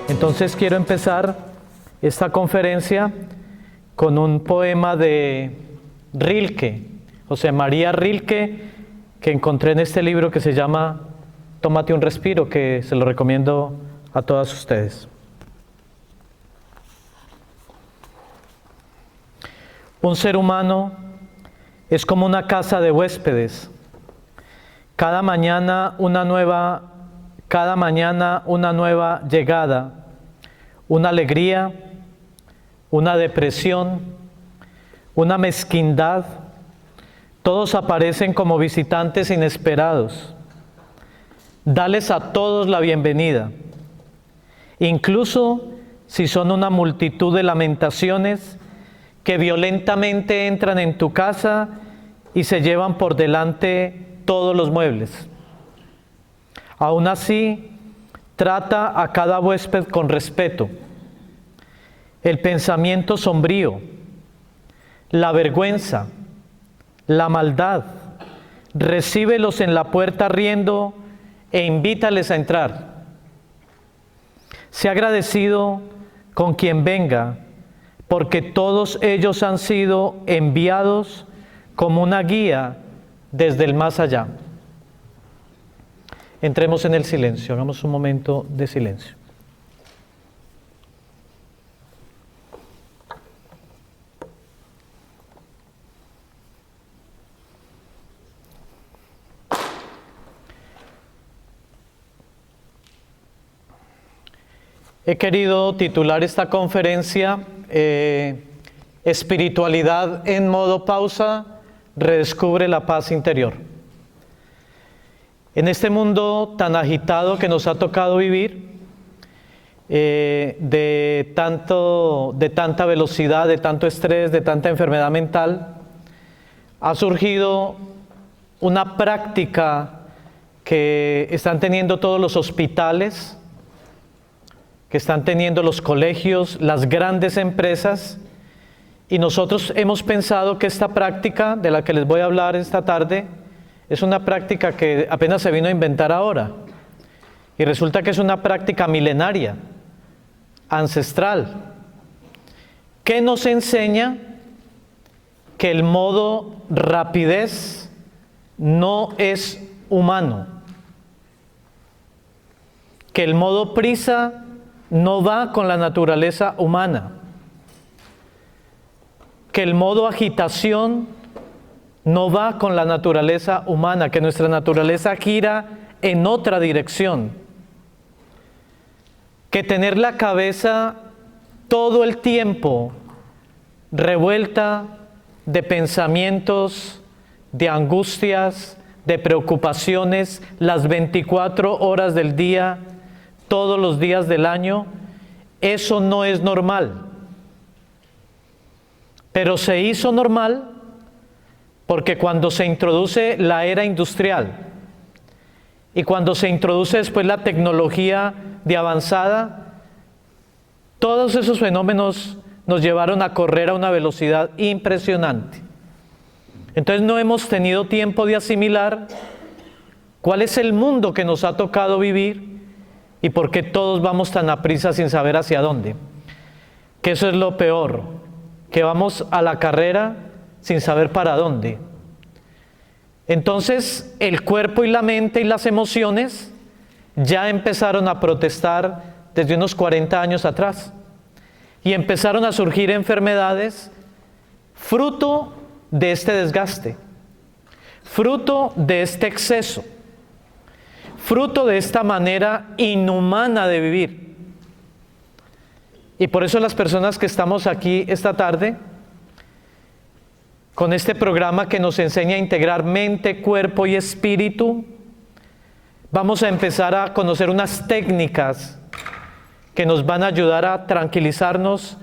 Entonces quiero empezar esta conferencia con un poema de Rilke, José María Rilke, que encontré en este libro que se llama Tómate un respiro, que se lo recomiendo a todas ustedes. Un ser humano es como una casa de huéspedes. Cada mañana una nueva llegada, una alegría, una depresión, una mezquindad. Todos aparecen como visitantes inesperados. Dales a todos la bienvenida, incluso si son una multitud de lamentaciones que violentamente entran en tu casa y se llevan por delante todos los muebles. Aún así, trata a cada huésped con respeto. El pensamiento sombrío, la vergüenza, la maldad, recíbelos en la puerta riendo e invítales a entrar. Sé agradecido con quien venga, porque todos ellos han sido enviados como una guía desde el más allá. Entremos en el silencio, hagamos un momento de silencio. He querido titular esta conferencia Espiritualidad en modo pausa, redescubre la paz interior. En este mundo tan agitado que nos ha tocado vivir, de tanta velocidad, de tanto estrés, de tanta enfermedad mental, ha surgido una práctica que están teniendo todos los hospitales, que están teniendo los colegios, las grandes empresas, y nosotros hemos pensado que esta práctica de la que les voy a hablar esta tarde es una práctica que apenas se vino a inventar ahora, y resulta que es una práctica milenaria, ancestral, que nos enseña que el modo rapidez no es humano, que el modo prisa no va con la naturaleza humana, que el modo agitación no va con la naturaleza humana, que nuestra naturaleza gira en otra dirección, que tener la cabeza todo el tiempo revuelta de pensamientos, de angustias, de preocupaciones, las 24 horas del día, todos los días del año, eso no es normal. Pero se hizo normal porque cuando se introduce la era industrial y cuando se introduce después la tecnología de avanzada, todos esos fenómenos nos llevaron a correr a una velocidad impresionante. Entonces no hemos tenido tiempo de asimilar cuál es el mundo que nos ha tocado vivir y por qué todos vamos tan aprisa sin saber hacia dónde. Que eso es lo peor, que vamos a la carrera sin saber para dónde. Entonces el cuerpo y la mente y las emociones ya empezaron a protestar desde unos 40 años atrás y empezaron a surgir enfermedades fruto de este desgaste, fruto de este exceso, fruto de esta manera inhumana de vivir. Y por eso las personas que estamos aquí esta tarde, con este programa que nos enseña a integrar mente, cuerpo y espíritu, vamos a empezar a conocer unas técnicas que nos van a ayudar a tranquilizarnos,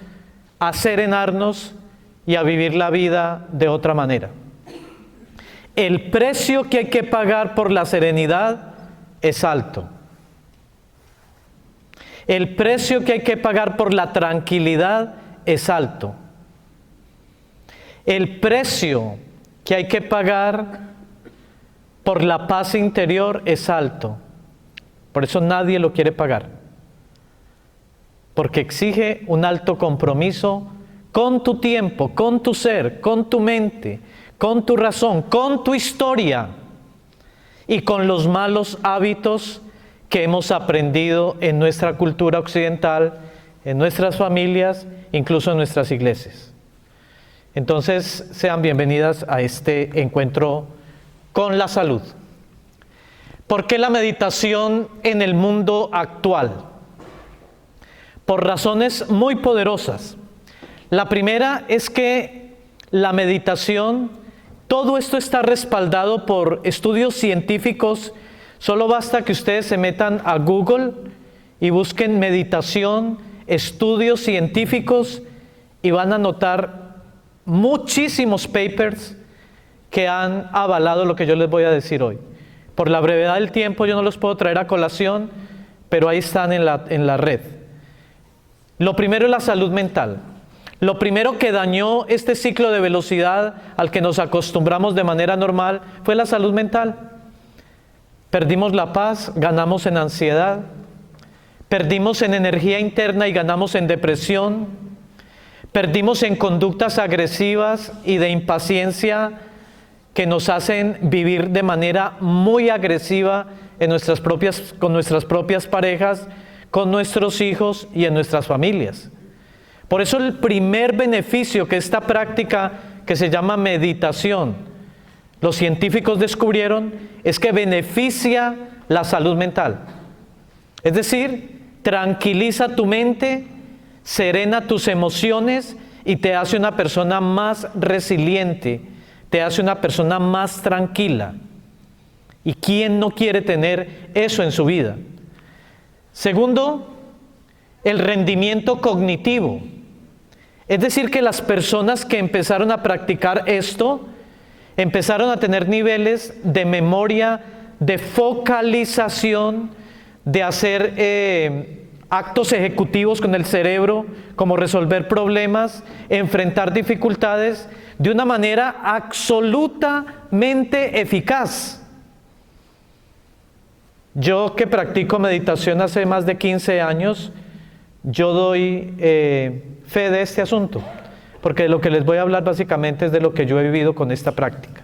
a serenarnos y a vivir la vida de otra manera. El precio que hay que pagar por la serenidad es alto. El precio que hay que pagar por la tranquilidad es alto. El precio que hay que pagar por la paz interior es alto. Por eso nadie lo quiere pagar. Porque exige un alto compromiso con tu tiempo, con tu ser, con tu mente, con tu razón, con tu historia y con los malos hábitos que hemos aprendido en nuestra cultura occidental, en nuestras familias, incluso en nuestras iglesias. Entonces, sean bienvenidas a este encuentro con la salud. ¿Por qué la meditación en el mundo actual? Por razones muy poderosas. La primera es que la meditación, todo esto está respaldado por estudios científicos. Solo basta que ustedes se metan a Google y busquen meditación, estudios científicos, y van a notar muchísimos papers que han avalado lo que yo les voy a decir hoy. Por la brevedad del tiempo yo no los puedo traer a colación, pero ahí están en la red. Lo primero es la salud mental. Lo primero que dañó este ciclo de velocidad al que nos acostumbramos de manera normal fue la salud mental. Perdimos la paz, ganamos en ansiedad, perdimos en energía interna y ganamos en depresión, perdimos en conductas agresivas y de impaciencia que nos hacen vivir de manera muy agresiva con nuestras propias parejas, con nuestros hijos y en nuestras familias. Por eso el primer beneficio que esta práctica que se llama meditación, los científicos descubrieron, es que beneficia la salud mental. Es decir, tranquiliza tu mente, serena tus emociones y te hace una persona más resiliente, te hace una persona más tranquila. ¿Y quién no quiere tener eso en su vida? Segundo, el rendimiento cognitivo. Es decir, que las personas que empezaron a practicar esto, empezaron a tener niveles de memoria, de focalización, de hacer actos ejecutivos con el cerebro, como resolver problemas, enfrentar dificultades, de una manera absolutamente eficaz. Yo que practico meditación hace más de 15 años, yo doy fe de este asunto, porque de lo que les voy a hablar básicamente es de lo que yo he vivido con esta práctica,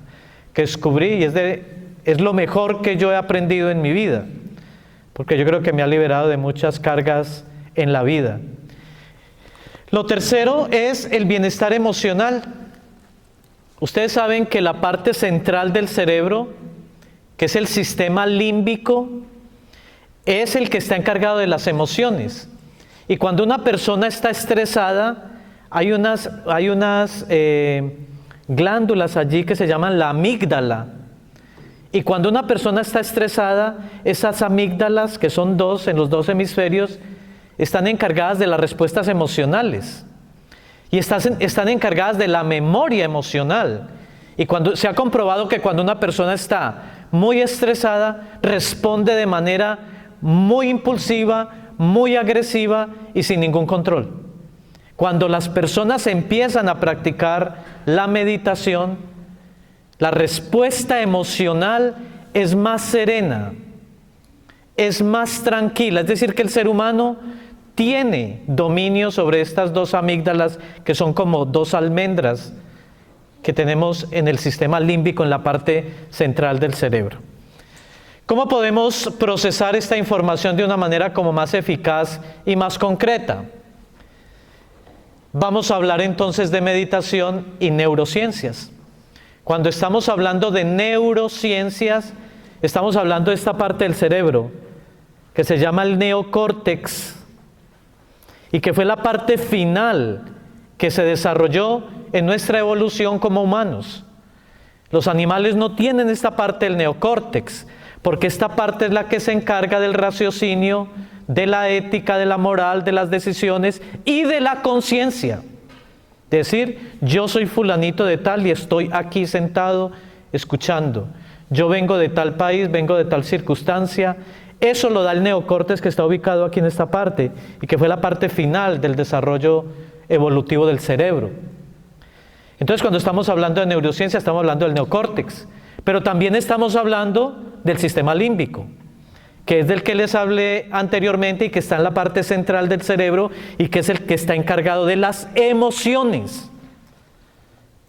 que descubrí y es lo mejor que yo he aprendido en mi vida, porque yo creo que me ha liberado de muchas cargas en la vida. Lo tercero es el bienestar emocional. Ustedes saben que la parte central del cerebro, que es el sistema límbico, es el que está encargado de las emociones. Y cuando una persona está estresada, hay unas glándulas allí que se llaman la amígdala. Y cuando una persona está estresada, esas amígdalas, que son dos en los dos hemisferios, están encargadas de las respuestas emocionales. Y están encargadas de la memoria emocional. Y se ha comprobado que cuando una persona está muy estresada, responde de manera muy impulsiva, muy agresiva y sin ningún control. Cuando las personas empiezan a practicar la meditación, la respuesta emocional es más serena, es más tranquila. Es decir, que el ser humano tiene dominio sobre estas dos amígdalas, que son como dos almendras que tenemos en el sistema límbico, en la parte central del cerebro. ¿Cómo podemos procesar esta información de una manera como más eficaz y más concreta? Vamos a hablar entonces de meditación y neurociencias. Cuando estamos hablando de neurociencias, estamos hablando de esta parte del cerebro que se llama el neocórtex y que fue la parte final que se desarrolló en nuestra evolución como humanos. Los animales no tienen esta parte del neocórtex, porque esta parte es la que se encarga del raciocinio, de la ética, de la moral, de las decisiones y de la conciencia. Decir, yo soy fulanito de tal y estoy aquí sentado escuchando. Yo vengo de tal país, vengo de tal circunstancia. Eso lo da el neocórtex, que está ubicado aquí en esta parte y que fue la parte final del desarrollo evolutivo del cerebro. Entonces, cuando estamos hablando de neurociencia, estamos hablando del neocórtex, pero también estamos hablando del sistema límbico, que es del que les hablé anteriormente y que está en la parte central del cerebro y que es el que está encargado de las emociones.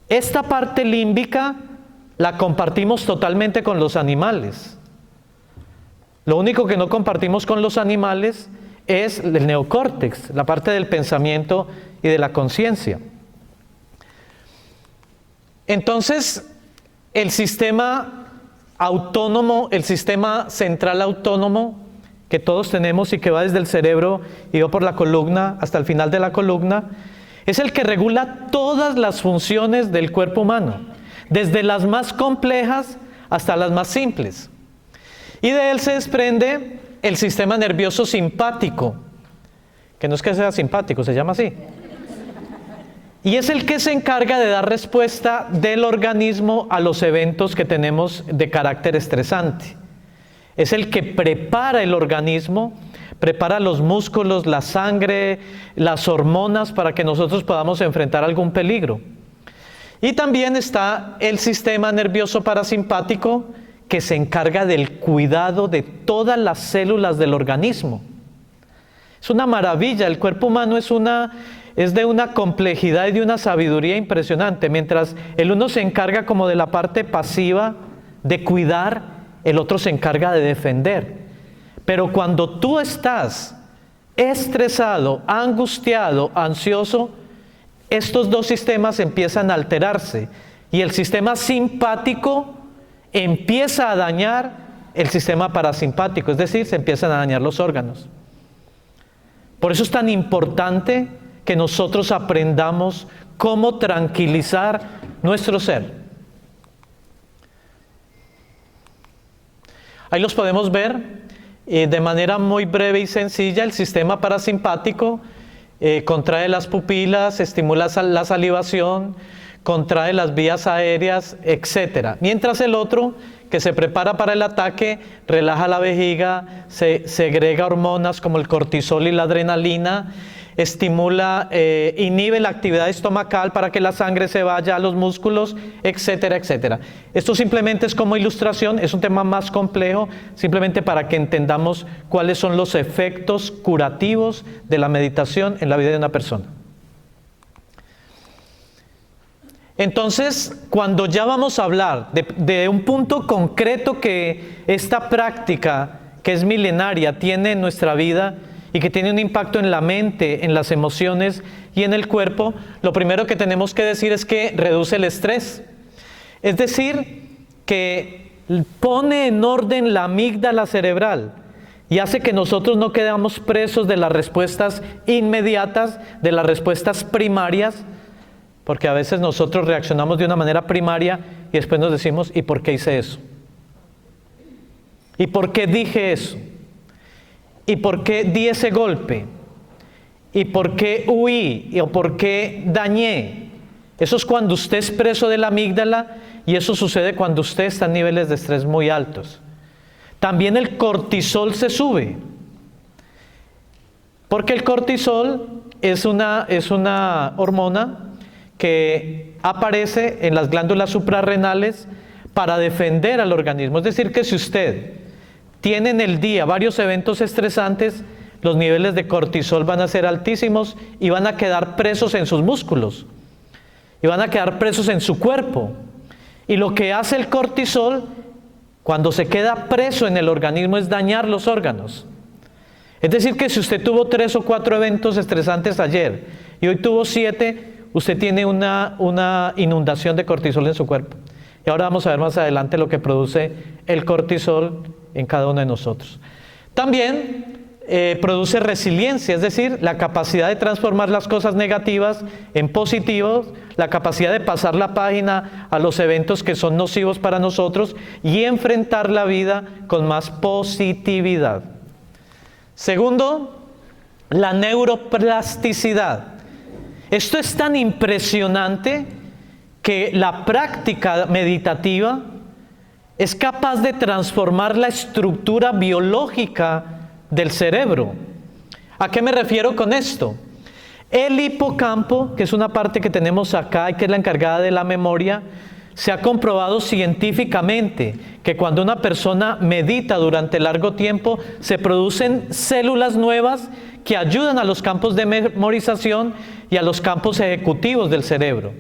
Esta parte límbica la compartimos totalmente con los animales. Lo único que no compartimos con los animales es el neocórtex, la parte del pensamiento y de la conciencia. Entonces, el sistema autónomo, el sistema central autónomo que todos tenemos y que va desde el cerebro y va por la columna hasta el final de la columna, es el que regula todas las funciones del cuerpo humano, desde las más complejas hasta las más simples. Y de él se desprende el sistema nervioso simpático, que no es que sea simpático, se llama así. Y es el que se encarga de dar respuesta del organismo a los eventos que tenemos de carácter estresante. Es el que prepara el organismo, prepara los músculos, la sangre, las hormonas para que nosotros podamos enfrentar algún peligro. Y también está el sistema nervioso parasimpático, que se encarga del cuidado de todas las células del organismo. Es una maravilla, el cuerpo humano es de una complejidad y de una sabiduría impresionante. Mientras el uno se encarga como de la parte pasiva, de cuidar, el otro se encarga de defender. Pero cuando tú estás estresado, angustiado, ansioso, estos dos sistemas empiezan a alterarse y el sistema simpático empieza a dañar el sistema parasimpático, es decir, se empiezan a dañar los órganos. Por eso es tan importante que nosotros aprendamos cómo tranquilizar nuestro ser. Ahí los podemos ver de manera muy breve y sencilla. El sistema parasimpático contrae las pupilas, estimula la salivación, contrae las vías aéreas, etc. Mientras el otro, que se prepara para el ataque, relaja la vejiga, segrega hormonas como el cortisol y la adrenalina, estimula, inhibe la actividad estomacal para que la sangre se vaya a los músculos, etcétera, etcétera. Esto simplemente es como ilustración, es un tema más complejo, simplemente para que entendamos cuáles son los efectos curativos de la meditación en la vida de una persona. Entonces, cuando ya vamos a hablar de un punto concreto que esta práctica, que es milenaria, tiene en nuestra vida y que tiene un impacto en la mente, en las emociones y en el cuerpo, lo primero que tenemos que decir es que reduce el estrés. Es decir, que pone en orden la amígdala cerebral y hace que nosotros no quedamos presos de las respuestas inmediatas, de las respuestas primarias, porque a veces nosotros reaccionamos de una manera primaria y después nos decimos, ¿y por qué hice eso? ¿Y por qué dije eso? ¿Y por qué di ese golpe? ¿Y por qué huí? ¿O por qué dañé? Eso es cuando usted es preso de la amígdala y eso sucede cuando usted está en niveles de estrés muy altos. También el cortisol se sube. Porque el cortisol es una hormona que aparece en las glándulas suprarrenales para defender al organismo. Es decir, que si usted tiene en el día varios eventos estresantes, los niveles de cortisol van a ser altísimos y van a quedar presos en sus músculos y van a quedar presos en su cuerpo. Y lo que hace el cortisol cuando se queda preso en el organismo es dañar los órganos. Es decir, que si usted tuvo 3 o 4 eventos estresantes ayer y hoy tuvo 7, usted tiene una inundación de cortisol en su cuerpo. Y ahora vamos a ver más adelante lo que produce el cortisol en cada uno de nosotros. También produce resiliencia, es decir, la capacidad de transformar las cosas negativas en positivos, la capacidad de pasar la página a los eventos que son nocivos para nosotros y enfrentar la vida con más positividad. Segundo, la neuroplasticidad. Esto es tan impresionante que la práctica meditativa es capaz de transformar la estructura biológica del cerebro. ¿A qué me refiero con esto? El hipocampo, que es una parte que tenemos acá y que es la encargada de la memoria, se ha comprobado científicamente que cuando una persona medita durante largo tiempo, se producen células nuevas que ayudan a los campos de memorización y a los campos ejecutivos del cerebro.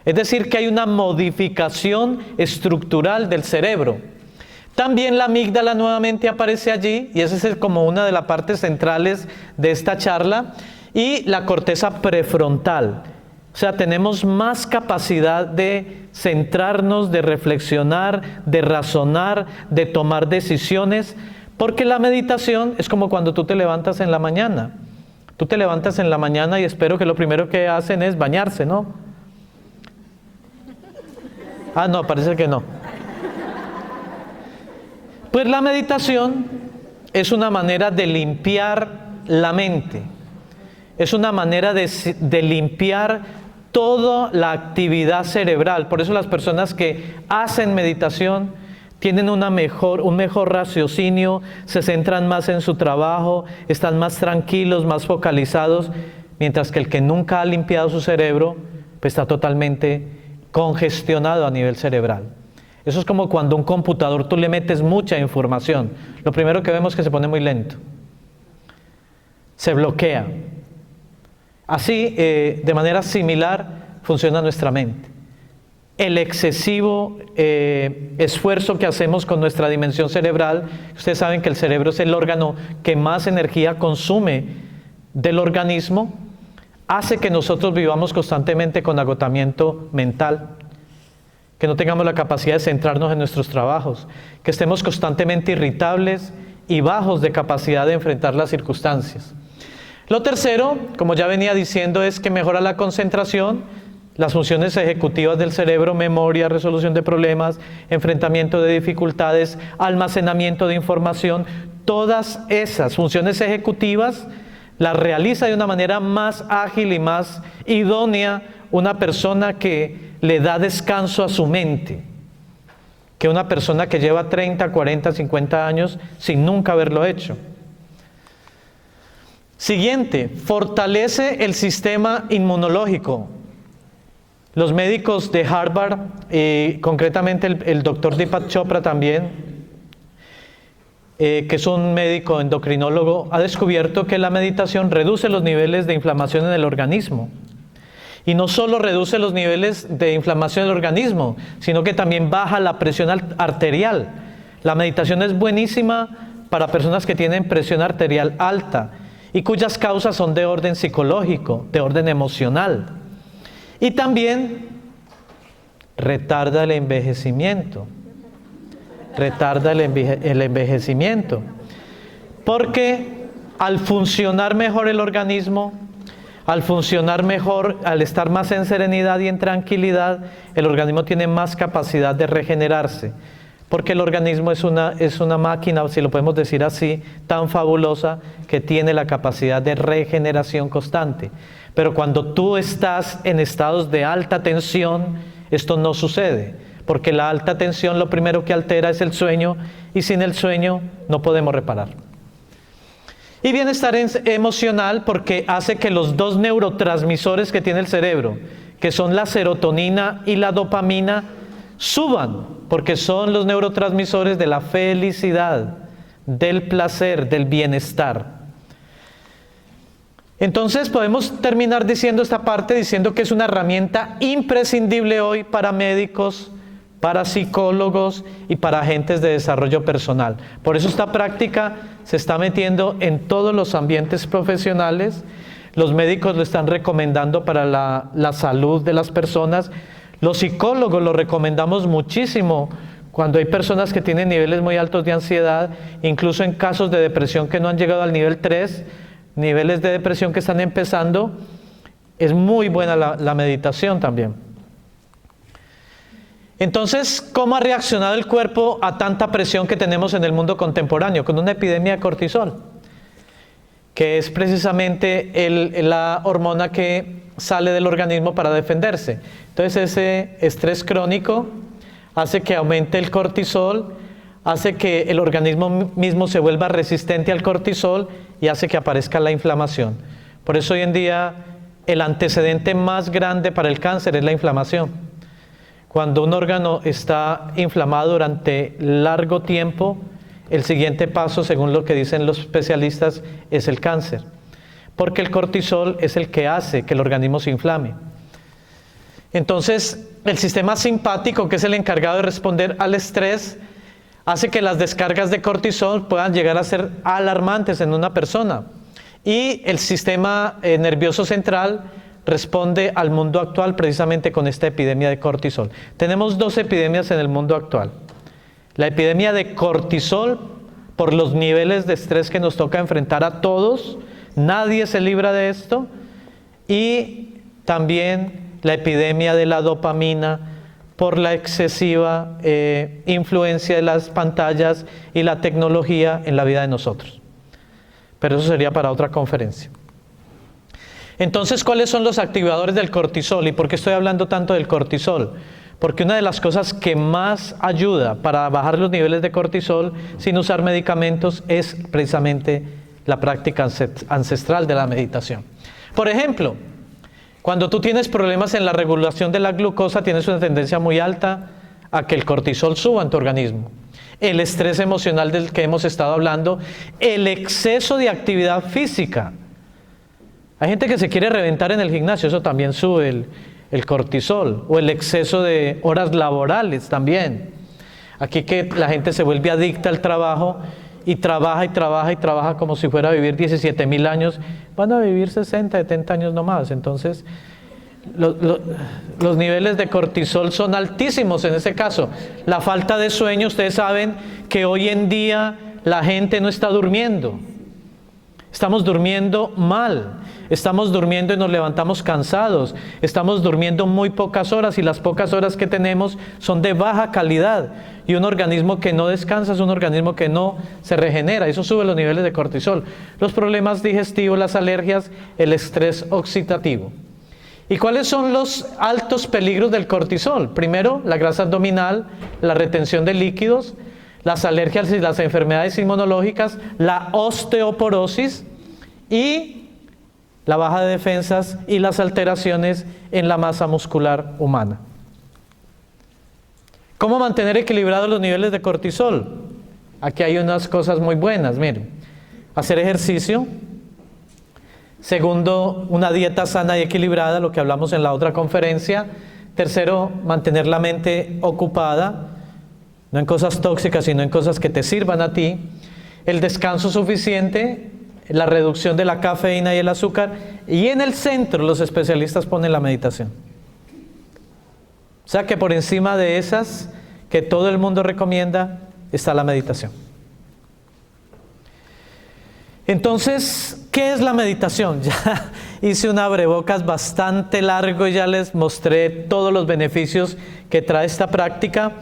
Es decir, que hay una modificación estructural del cerebro. También la amígdala nuevamente aparece allí, y esa es como una de las partes centrales de esta charla, y la corteza prefrontal. O sea, tenemos más capacidad de centrarnos, de reflexionar, de razonar, de tomar decisiones, porque la meditación es como cuando tú te levantas en la mañana. Tú te levantas en la mañana y espero que lo primero que hacen es bañarse, ¿no? Ah, no, parece que no. Pues la meditación es una manera de limpiar la mente. Es una manera de limpiar toda la actividad cerebral. Por eso las personas que hacen meditación tienen un mejor raciocinio, se centran más en su trabajo, están más tranquilos, más focalizados, mientras que el que nunca ha limpiado su cerebro, pues está totalmente congestionado a nivel cerebral. Eso es como cuando a un computador tú le metes mucha información. Lo primero que vemos es que se pone muy lento. Se bloquea. Así, de manera similar, funciona nuestra mente. El excesivo esfuerzo que hacemos con nuestra dimensión cerebral, ustedes saben que el cerebro es el órgano que más energía consume del organismo, hace que nosotros vivamos constantemente con agotamiento mental, que no tengamos la capacidad de centrarnos en nuestros trabajos, que estemos constantemente irritables y bajos de capacidad de enfrentar las circunstancias. Lo tercero, como ya venía diciendo, es que mejora la concentración, las funciones ejecutivas del cerebro, memoria, resolución de problemas, enfrentamiento de dificultades, almacenamiento de información. Todas esas funciones ejecutivas las realiza de una manera más ágil y más idónea una persona que le da descanso a su mente, que una persona que lleva 30, 40, 50 años sin nunca haberlo hecho. Siguiente, fortalece el sistema inmunológico. Los médicos de Harvard, concretamente el doctor Deepak Chopra también, que es un médico endocrinólogo, ha descubierto que la meditación reduce los niveles de inflamación en el organismo. Y no solo reduce los niveles de inflamación del organismo, sino que también baja la presión arterial. La meditación es buenísima para personas que tienen presión arterial alta y cuyas causas son de orden psicológico, de orden emocional. Y también retarda el envejecimiento. Retarda el envejecimiento. Porque al funcionar mejor el organismo, al funcionar mejor, al estar más en serenidad y en tranquilidad, el organismo tiene más capacidad de regenerarse. Porque el organismo es una máquina, si lo podemos decir así, tan fabulosa que tiene la capacidad de regeneración constante. Pero cuando tú estás en estados de alta tensión, esto no sucede. Porque la alta tensión lo primero que altera es el sueño, y sin el sueño no podemos reparar. Y bienestar emocional porque hace que los dos neurotransmisores que tiene el cerebro, que son la serotonina y la dopamina, suban, porque son los neurotransmisores de la felicidad, del placer, del bienestar. Entonces podemos terminar diciendo esta parte, diciendo que es una herramienta imprescindible hoy para médicos, para psicólogos y para agentes de desarrollo personal. Por eso esta práctica se está metiendo en todos los ambientes profesionales. Los médicos lo están recomendando para la salud de las personas. Los psicólogos lo recomendamos muchísimo cuando hay personas que tienen niveles muy altos de ansiedad, incluso en casos de depresión que no han llegado al nivel 3, niveles de depresión que están empezando. Es muy buena la meditación también. Entonces, ¿cómo ha reaccionado el cuerpo a tanta presión que tenemos en el mundo contemporáneo? Con una epidemia de cortisol, que es precisamente la hormona que sale del organismo para defenderse. Entonces, ese estrés crónico hace que aumente el cortisol, hace que el organismo mismo se vuelva resistente al cortisol y hace que aparezca la inflamación. Por eso hoy en día el antecedente más grande para el cáncer es la inflamación. Cuando un órgano está inflamado durante largo tiempo, el siguiente paso, según lo que dicen los especialistas, es el cáncer. Porque el cortisol es el que hace que el organismo se inflame. Entonces, el sistema simpático, que es el encargado de responder al estrés, hace que las descargas de cortisol puedan llegar a ser alarmantes en una persona. Y el sistema nervioso central responde al mundo actual precisamente con esta epidemia de cortisol. Tenemos dos epidemias en el mundo actual. La epidemia de cortisol, por los niveles de estrés que nos toca enfrentar a todos, nadie se libra de esto, y también la epidemia de la dopamina, por la excesiva influencia de las pantallas y la tecnología en la vida de nosotros. Pero eso sería para otra conferencia. Entonces, ¿cuáles son los activadores del cortisol? ¿Y por qué estoy hablando tanto del cortisol? Porque una de las cosas que más ayuda para bajar los niveles de cortisol sin usar medicamentos es precisamente la práctica ancestral de la meditación. Por ejemplo, cuando tú tienes problemas en la regulación de la glucosa, tienes una tendencia muy alta a que el cortisol suba en tu organismo. El estrés emocional del que hemos estado hablando, el exceso de actividad física. Hay gente que se quiere reventar en el gimnasio, eso también sube el cortisol, o el exceso de horas laborales también. Aquí que la gente se vuelve adicta al trabajo y trabaja y trabaja y trabaja como si fuera a vivir 17,000 años, van a vivir 60, 70 años nomás. Entonces, los niveles de cortisol son altísimos en ese caso. La falta de sueño, ustedes saben que hoy en día la gente no está durmiendo. Estamos durmiendo mal, estamos durmiendo y nos levantamos cansados, estamos durmiendo muy pocas horas y las pocas horas que tenemos son de baja calidad. Y un organismo que no descansa es un organismo que no se regenera, eso sube los niveles de cortisol. Los problemas digestivos, las alergias, el estrés oxidativo. ¿Y cuáles son los altos peligros del cortisol? Primero, la grasa abdominal, la retención de líquidos, las alergias y las enfermedades inmunológicas, la osteoporosis y la baja de defensas y las alteraciones en la masa muscular humana. ¿Cómo mantener equilibrados los niveles de cortisol? Aquí hay unas cosas muy buenas, miren. Hacer ejercicio. Segundo, una dieta sana y equilibrada, lo que hablamos en la otra conferencia. Tercero, mantener la mente ocupada, no en cosas tóxicas, sino en cosas que te sirvan a ti. El descanso suficiente, la reducción de la cafeína y el azúcar. Y en el centro, los especialistas ponen la meditación. O sea que por encima de esas que todo el mundo recomienda, está la meditación. Entonces, ¿qué es la meditación? Ya hice un abrebocas bastante largo y ya les mostré todos los beneficios que trae esta práctica.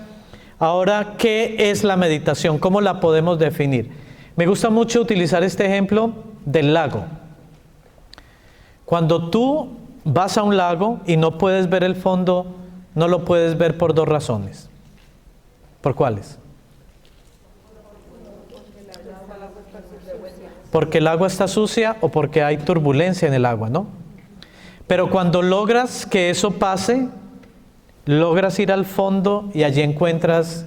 Ahora, ¿qué es la meditación? ¿Cómo la podemos definir? Me gusta mucho utilizar este ejemplo del lago. Cuando tú vas a un lago y no puedes ver el fondo, no lo puedes ver por dos razones. ¿Por cuáles? Porque el agua está sucia o porque hay turbulencia en el agua, ¿no? Pero cuando logras que eso pase, logras ir al fondo y allí encuentras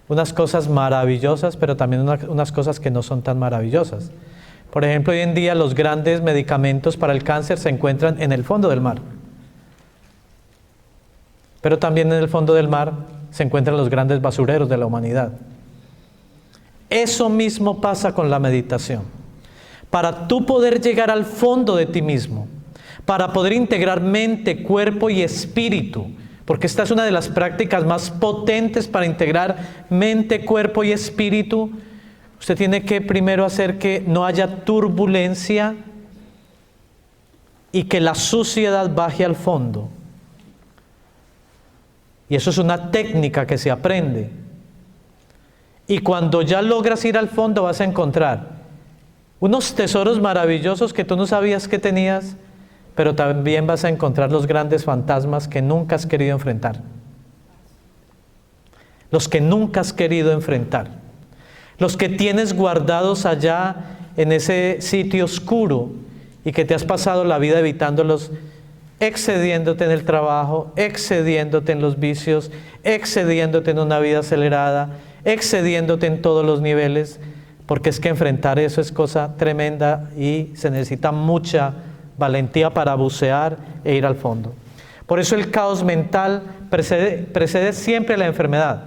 unas cosas maravillosas, pero también unas cosas que no son tan maravillosas. Por ejemplo, hoy en día los grandes medicamentos para el cáncer se encuentran en el fondo del mar. Pero también en el fondo del mar se encuentran los grandes basureros de la humanidad. Eso mismo pasa con la meditación. Para tú poder llegar al fondo de ti mismo, para poder integrar mente, cuerpo y espíritu, porque esta es una de las prácticas más potentes para integrar mente, cuerpo y espíritu, usted tiene que primero hacer que no haya turbulencia y que la suciedad baje al fondo. Y eso es una técnica que se aprende. Y cuando ya logras ir al fondo vas a encontrar unos tesoros maravillosos que tú no sabías que tenías, pero también vas a encontrar los grandes fantasmas que nunca has querido enfrentar. Los que nunca has querido enfrentar. Los que tienes guardados allá en ese sitio oscuro y que te has pasado la vida evitándolos, excediéndote en el trabajo, excediéndote en los vicios, excediéndote en una vida acelerada, excediéndote en todos los niveles, porque es que enfrentar eso es cosa tremenda y se necesita mucha valentía para bucear e ir al fondo. Por eso el caos mental precede siempre a la enfermedad.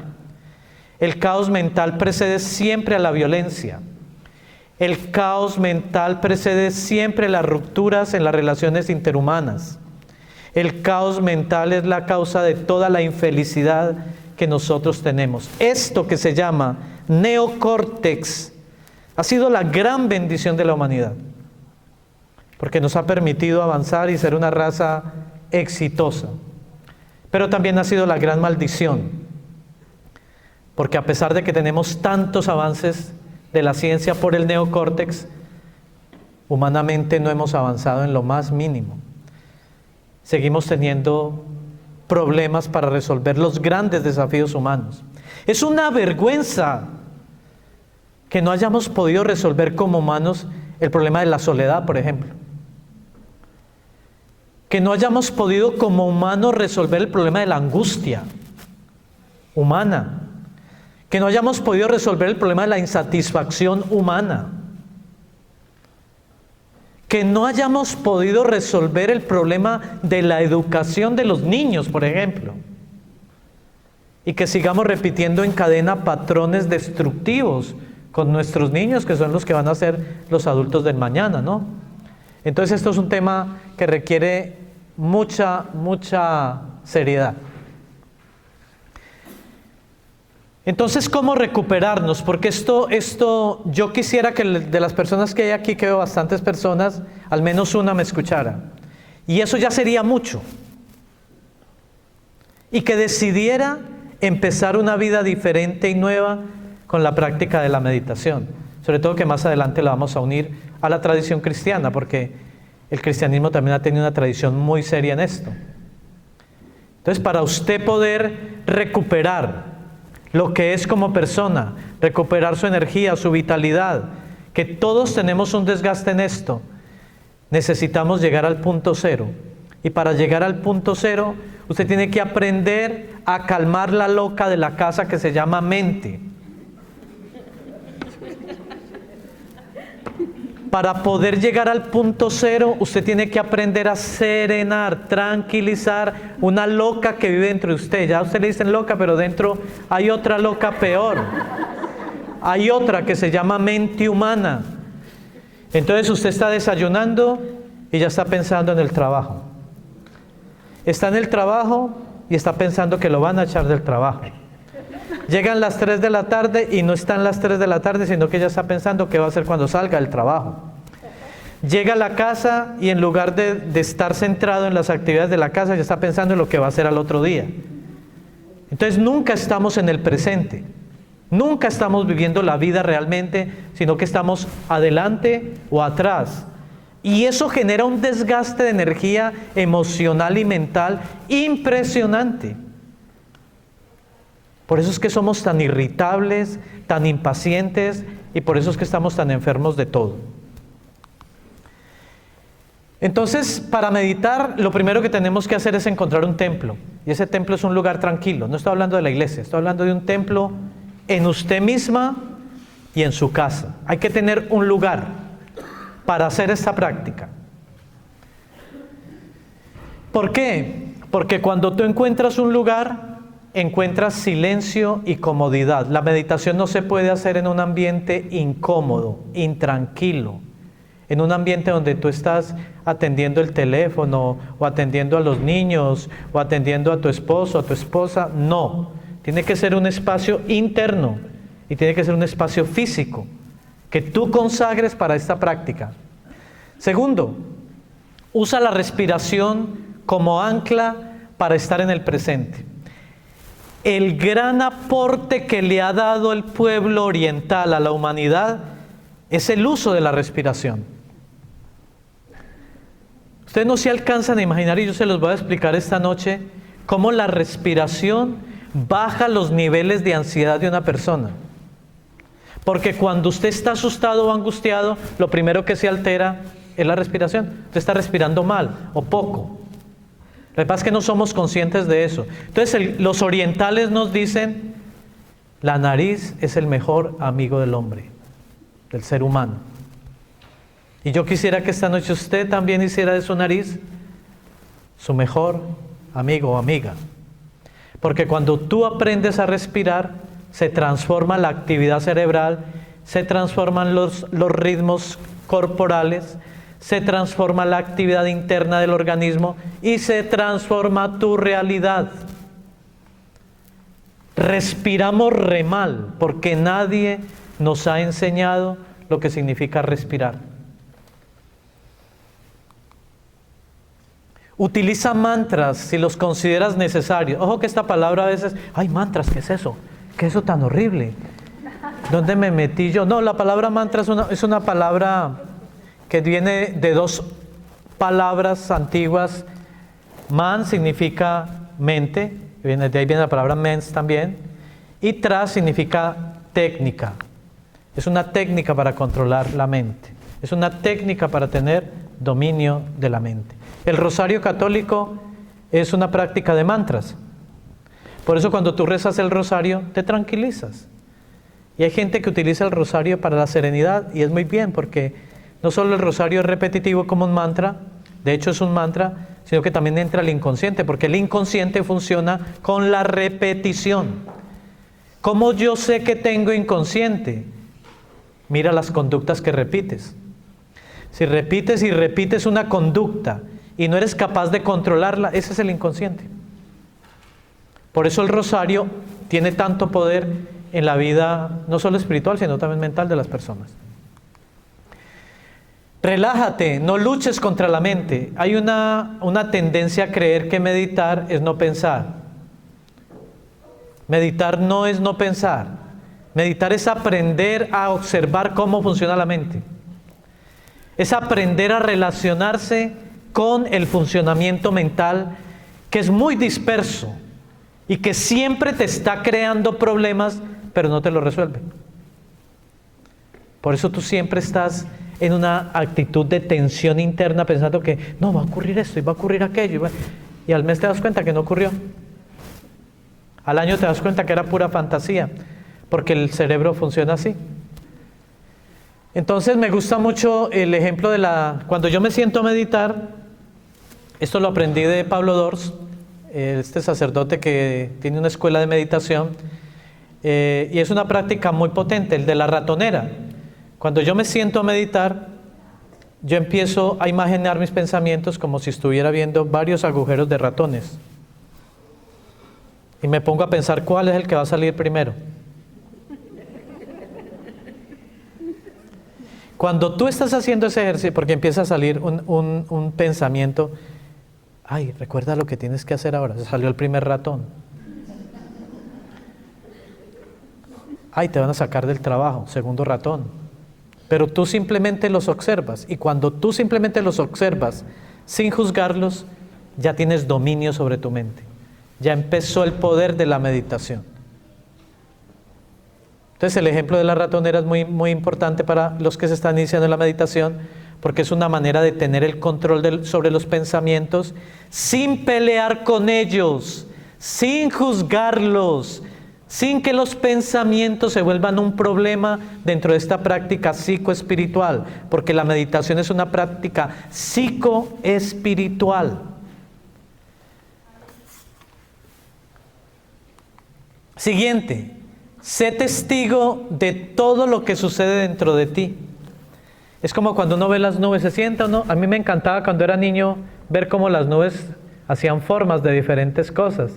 El caos mental precede siempre a la violencia. El caos mental precede siempre las rupturas en las relaciones interhumanas. El caos mental es la causa de toda la infelicidad que nosotros tenemos. Esto que se llama neocórtex ha sido la gran bendición de la humanidad, porque nos ha permitido avanzar y ser una raza exitosa. Pero también ha sido la gran maldición, porque a pesar de que tenemos tantos avances de la ciencia por el neocórtex, humanamente no hemos avanzado en lo más mínimo. Seguimos teniendo problemas para resolver los grandes desafíos humanos. Es una vergüenza que no hayamos podido resolver como humanos el problema de la soledad, por ejemplo. Que no hayamos podido como humanos resolver el problema de la angustia humana. Que no hayamos podido resolver el problema de la insatisfacción humana. Que no hayamos podido resolver el problema de la educación de los niños, por ejemplo. Y que sigamos repitiendo en cadena patrones destructivos con nuestros niños, que son los que van a ser los adultos del mañana, ¿no? Entonces esto es un tema que requiere mucha seriedad. Entonces, ¿cómo recuperarnos? Porque esto yo quisiera que de las personas que hay aquí, que veo bastantes personas, al menos una me escuchara. Y eso ya sería mucho. Y que decidiera empezar una vida diferente y nueva con la práctica de la meditación. Sobre todo que más adelante la vamos a unir a la tradición cristiana, porque el cristianismo también ha tenido una tradición muy seria en esto. Entonces, para usted poder recuperar lo que es como persona, recuperar su energía, su vitalidad, que todos tenemos un desgaste en esto, necesitamos llegar al punto cero. Y para llegar al punto cero, usted tiene que aprender a calmar la loca de la casa que se llama mente. Para poder llegar al punto cero, usted tiene que aprender a serenar, tranquilizar una loca que vive dentro de usted. Ya a usted le dicen loca, pero dentro hay otra loca peor. Hay otra que se llama mente humana. Entonces usted está desayunando y ya está pensando en el trabajo. Está en el trabajo y está pensando que lo van a echar del trabajo. Llegan las 3 de la tarde y no están las 3 de la tarde, sino que ella está pensando qué va a hacer cuando salga del trabajo. Llega a la casa y en lugar de estar centrado en las actividades de la casa, ya está pensando en lo que va a hacer al otro día. Entonces nunca estamos en el presente. Nunca estamos viviendo la vida realmente, sino que estamos adelante o atrás. Y eso genera un desgaste de energía emocional y mental impresionante. Por eso es que somos tan irritables, tan impacientes, y por eso es que estamos tan enfermos de todo. Entonces, para meditar, lo primero que tenemos que hacer es encontrar un templo. Y ese templo es un lugar tranquilo. No estoy hablando de la iglesia, estoy hablando de un templo en usted misma y en su casa. Hay que tener un lugar para hacer esta práctica. ¿Por qué? Porque cuando tú encuentras un lugar, encuentras silencio y comodidad. La meditación no se puede hacer en un ambiente incómodo, intranquilo, en un ambiente donde tú estás atendiendo el teléfono, o atendiendo a los niños, o atendiendo a tu esposo, a tu esposa. No, tiene que ser un espacio interno y tiene que ser un espacio físico que tú consagres para esta práctica. Segundo, usa la respiración como ancla para estar en el presente. El gran aporte que le ha dado el pueblo oriental a la humanidad es el uso de la respiración. Ustedes no se alcanzan a imaginar, y yo se los voy a explicar esta noche, cómo la respiración baja los niveles de ansiedad de una persona. Porque cuando usted está asustado o angustiado, lo primero que se altera es la respiración. Usted está respirando mal o poco. Lo que pasa es que no somos conscientes de eso. Entonces los orientales nos dicen, la nariz es el mejor amigo del hombre, del ser humano. Y yo quisiera que esta noche usted también hiciera de su nariz su mejor amigo o amiga. Porque cuando tú aprendes a respirar, se transforma la actividad cerebral, se transforman los ritmos corporales, se transforma la actividad interna del organismo y se transforma tu realidad. Respiramos re mal porque nadie nos ha enseñado lo que significa respirar. Utiliza mantras si los consideras necesarios. Ojo que esta palabra a veces, ay, mantras, ¿qué es eso? ¿Qué es eso tan horrible? ¿Dónde me metí yo? No, la palabra mantra es una palabra que viene de dos palabras antiguas. Man significa mente, de ahí viene la palabra mens también, y tra significa técnica. Es una técnica para controlar la mente, es una técnica para tener dominio de la mente. El rosario católico es una práctica de mantras. Por eso cuando tú rezas el rosario te tranquilizas. Y hay gente que utiliza el rosario para la serenidad y es muy bien, porque no solo el rosario es repetitivo como un mantra, de hecho es un mantra, sino que también entra el inconsciente, porque el inconsciente funciona con la repetición. ¿Cómo yo sé que tengo inconsciente? Mira las conductas que repites. Si repites y repites una conducta y no eres capaz de controlarla, ese es el inconsciente. Por eso el rosario tiene tanto poder en la vida, no solo espiritual, sino también mental de las personas. Relájate, no luches contra la mente. Hay una tendencia a creer que meditar es no pensar. Meditar no es no pensar. Meditar es aprender a observar cómo funciona la mente. Es aprender a relacionarse con el funcionamiento mental, que es muy disperso y que siempre te está creando problemas, pero no te lo resuelve. Por eso tú siempre estás en una actitud de tensión interna pensando que no, va a ocurrir esto y va a ocurrir aquello, y al mes te das cuenta que no ocurrió. Al año te das cuenta que era pura fantasía, porque el cerebro funciona así. Entonces me gusta mucho el ejemplo cuando yo me siento a meditar. Esto lo aprendí de Pablo Dors, este sacerdote que tiene una escuela de meditación, y es una práctica muy potente, el de la ratonera. Cuando yo me siento a meditar, yo empiezo a imaginar mis pensamientos como si estuviera viendo varios agujeros de ratones. Y me pongo a pensar cuál es el que va a salir primero. Cuando tú estás haciendo ese ejercicio, porque empieza a salir un pensamiento, ay, recuerda lo que tienes que hacer ahora, salió el primer ratón. Ay, te van a sacar del trabajo, segundo ratón. Pero tú simplemente los observas, y cuando tú simplemente los observas sin juzgarlos, ya tienes dominio sobre tu mente. Ya empezó el poder de la meditación. Entonces el ejemplo de la ratonera es muy, muy importante para los que se están iniciando en la meditación, porque es una manera de tener el control sobre los pensamientos sin pelear con ellos, sin juzgarlos, sin que los pensamientos se vuelvan un problema dentro de esta práctica psicoespiritual, porque la meditación es una práctica psicoespiritual. Siguiente, sé testigo de todo lo que sucede dentro de ti. Es como cuando uno ve las nubes, se sienta, ¿no? A mí me encantaba cuando era niño ver cómo las nubes hacían formas de diferentes cosas.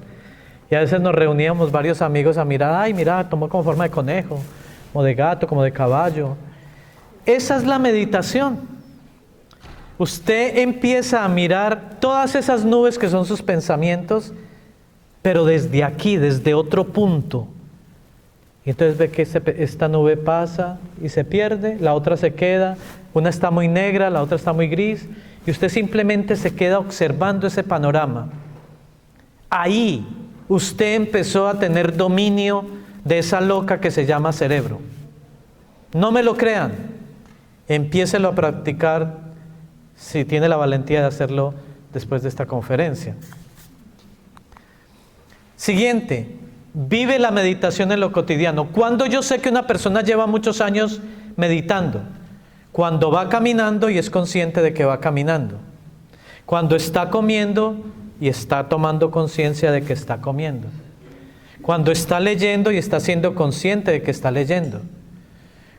Y a veces nos reuníamos varios amigos a mirar, ay, mira, tomó como forma de conejo, como de gato, como de caballo. Esa es la meditación. Usted empieza a mirar todas esas nubes que son sus pensamientos, pero desde aquí, desde otro punto. Y entonces ve que esta nube pasa y se pierde, la otra se queda, una está muy negra, la otra está muy gris, y usted simplemente se queda observando ese panorama. Ahí usted empezó a tener dominio de esa loca que se llama cerebro. No me lo crean, empiécelo a practicar si tiene la valentía de hacerlo después de esta conferencia. Siguiente, vive la meditación en lo cotidiano. ¿Cuándo yo sé que una persona lleva muchos años meditando? Cuando va caminando y es consciente de que va caminando. Cuando está comiendo y está tomando conciencia de que está comiendo. Cuando está leyendo y está siendo consciente de que está leyendo.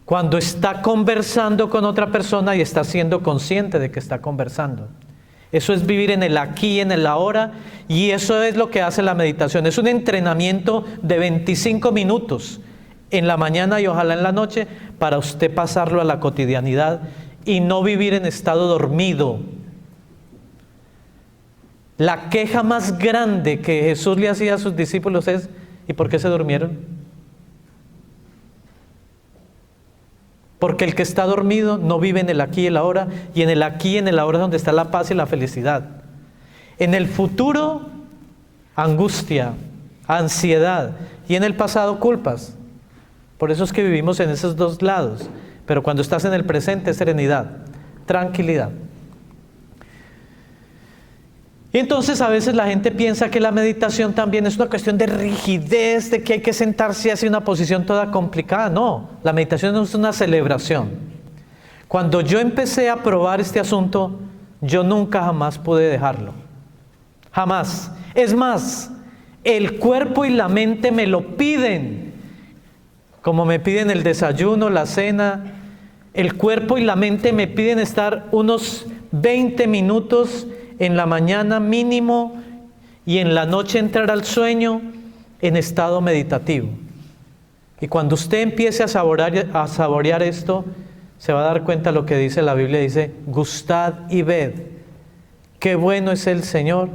Cuando está conversando con otra persona y está siendo consciente de que está conversando. Eso es vivir en el aquí y en el ahora, y eso es lo que hace la meditación. Es un entrenamiento de 25 minutos en la mañana y ojalá en la noche para usted pasarlo a la cotidianidad y no vivir en estado dormido. La queja más grande que Jesús le hacía a sus discípulos es: ¿y por qué se durmieron? Porque el que está dormido no vive en el aquí y el ahora, y en el aquí y en el ahora es donde está la paz y la felicidad. En el futuro, angustia, ansiedad, y en el pasado, culpas. Por eso es que vivimos en esos dos lados. Pero cuando estás en el presente, serenidad, tranquilidad. Y entonces a veces la gente piensa que la meditación también es una cuestión de rigidez, de que hay que sentarse hacia una posición toda complicada. No, la meditación es una celebración. Cuando yo empecé a probar este asunto, yo nunca jamás pude dejarlo. Jamás. Es más, el cuerpo y la mente me lo piden. Como me piden el desayuno, la cena, el cuerpo y la mente me piden estar unos 20 minutos en la mañana mínimo y en la noche entrar al sueño en estado meditativo. Y cuando usted empiece a saborear esto, se va a dar cuenta de lo que dice la Biblia. Dice: gustad y ved, qué bueno es el Señor,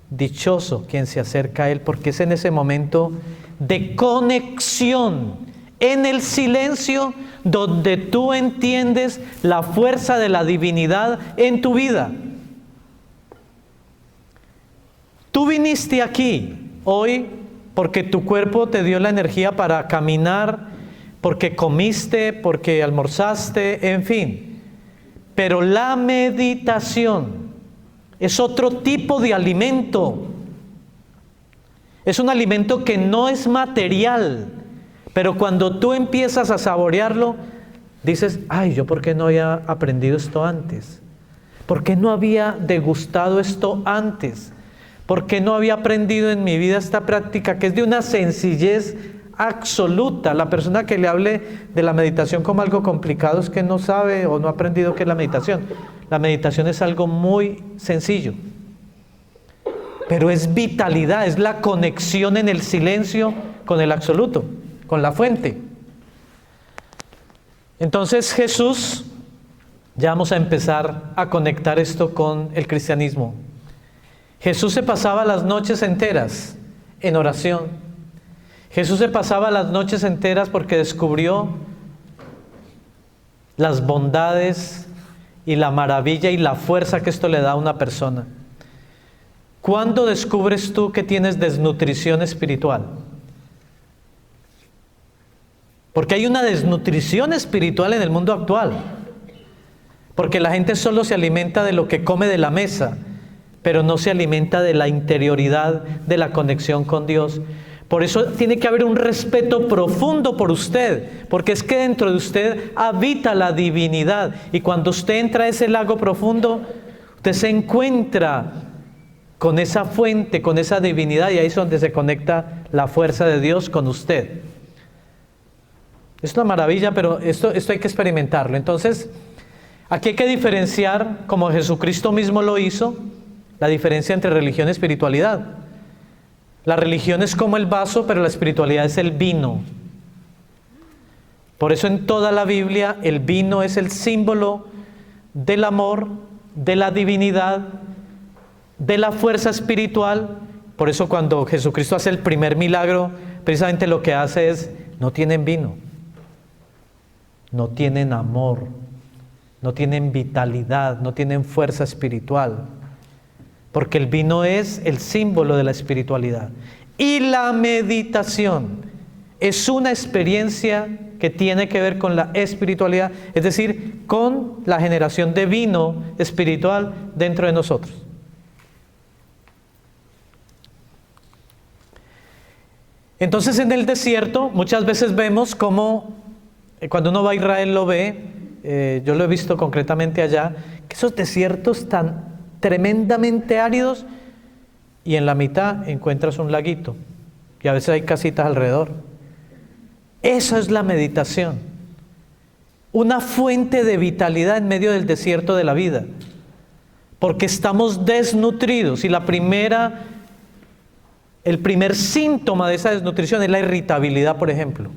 dichoso quien se acerca a Él, porque es en ese momento de conexión, en el silencio, donde tú entiendes la fuerza de la divinidad en tu vida. Tú viniste aquí hoy porque tu cuerpo te dio la energía para caminar, porque comiste, porque almorzaste, en fin. Pero la meditación es otro tipo de alimento. Es un alimento que no es material, pero cuando tú empiezas a saborearlo, dices: ay, ¿yo por qué no había aprendido esto antes? ¿Por qué no había degustado esto antes? ¿Por qué no había aprendido en mi vida esta práctica que es de una sencillez absoluta? La persona que le hable de la meditación como algo complicado es que no sabe o no ha aprendido qué es la meditación. La meditación es algo muy sencillo, pero es vitalidad, es la conexión en el silencio con el absoluto, con la fuente. Entonces Jesús, ya vamos a empezar a conectar esto con el cristianismo. Jesús se pasaba las noches enteras en oración. Jesús se pasaba las noches enteras porque descubrió las bondades y la maravilla y la fuerza que esto le da a una persona. ¿Cuándo descubres tú que tienes desnutrición espiritual? Porque hay una desnutrición espiritual en el mundo actual. Porque la gente solo se alimenta de lo que come de la mesa, pero no se alimenta de la interioridad, de la conexión con Dios. Por eso tiene que haber un respeto profundo por usted, porque es que dentro de usted habita la divinidad, y cuando usted entra a ese lago profundo, usted se encuentra con esa fuente, con esa divinidad, y ahí es donde se conecta la fuerza de Dios con usted. Es una maravilla, pero esto hay que experimentarlo. Entonces, aquí hay que diferenciar, como Jesucristo mismo lo hizo, la diferencia entre religión y espiritualidad. La religión es como el vaso, pero la espiritualidad es el vino. Por eso en toda la Biblia el vino es el símbolo del amor, de la divinidad, de la fuerza espiritual. Por eso cuando Jesucristo hace el primer milagro, precisamente lo que hace es: no tienen vino, no tienen amor, no tienen vitalidad, no tienen fuerza espiritual. Porque el vino es el símbolo de la espiritualidad. Y la meditación es una experiencia que tiene que ver con la espiritualidad, es decir, con la generación de vino espiritual dentro de nosotros. Entonces en el desierto muchas veces vemos cómo, cuando uno va a Israel lo ve, yo lo he visto concretamente allá, que esos desiertos tan tremendamente áridos y en la mitad encuentras un laguito y a veces hay casitas alrededor. Eso es la meditación, una fuente de vitalidad en medio del desierto de la vida, porque estamos desnutridos y el primer síntoma de esa desnutrición es la irritabilidad, por ejemplo.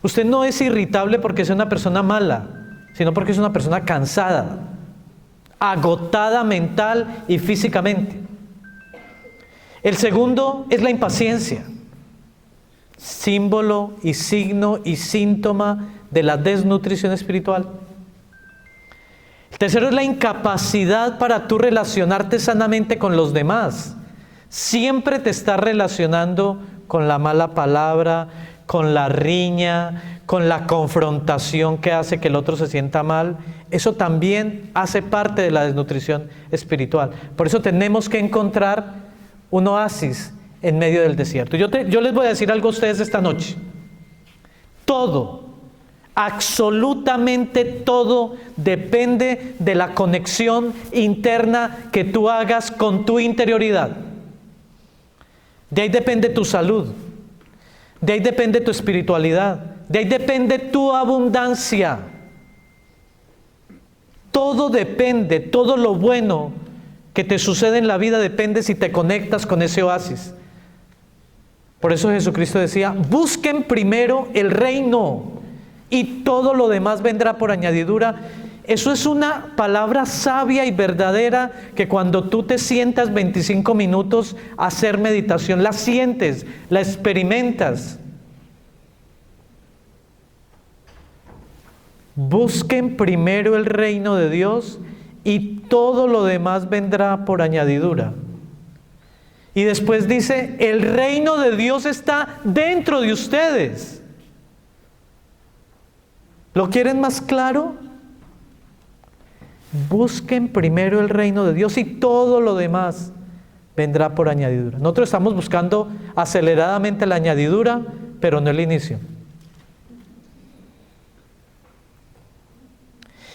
Usted no es irritable porque es una persona mala, sino porque es una persona cansada, agotada mental y físicamente. El segundo es la impaciencia, símbolo y signo y síntoma de la desnutrición espiritual. El tercero es la incapacidad para tú relacionarte sanamente con los demás. Siempre te estás relacionando con la mala palabra, con la riña, con la confrontación que hace que el otro se sienta mal. Eso también hace parte de la desnutrición espiritual. Por eso tenemos que encontrar un oasis en medio del desierto. Yo les voy a decir algo a ustedes esta noche. Todo, absolutamente todo, depende de la conexión interna que tú hagas con tu interioridad. De ahí depende tu salud, de ahí depende tu espiritualidad, de ahí depende tu abundancia. Todo depende, todo lo bueno que te sucede en la vida depende si te conectas con ese oasis. Por eso Jesucristo decía, busquen primero el reino y todo lo demás vendrá por añadidura. Eso es una palabra sabia y verdadera que cuando tú te sientas 25 minutos a hacer meditación, la sientes, la experimentas. Busquen primero el reino de Dios y todo lo demás vendrá por añadidura. Y después dice, el reino de Dios está dentro de ustedes. ¿Lo quieren más claro? Busquen primero el reino de Dios y todo lo demás vendrá por añadidura. Nosotros estamos buscando aceleradamente la añadidura, pero no el inicio.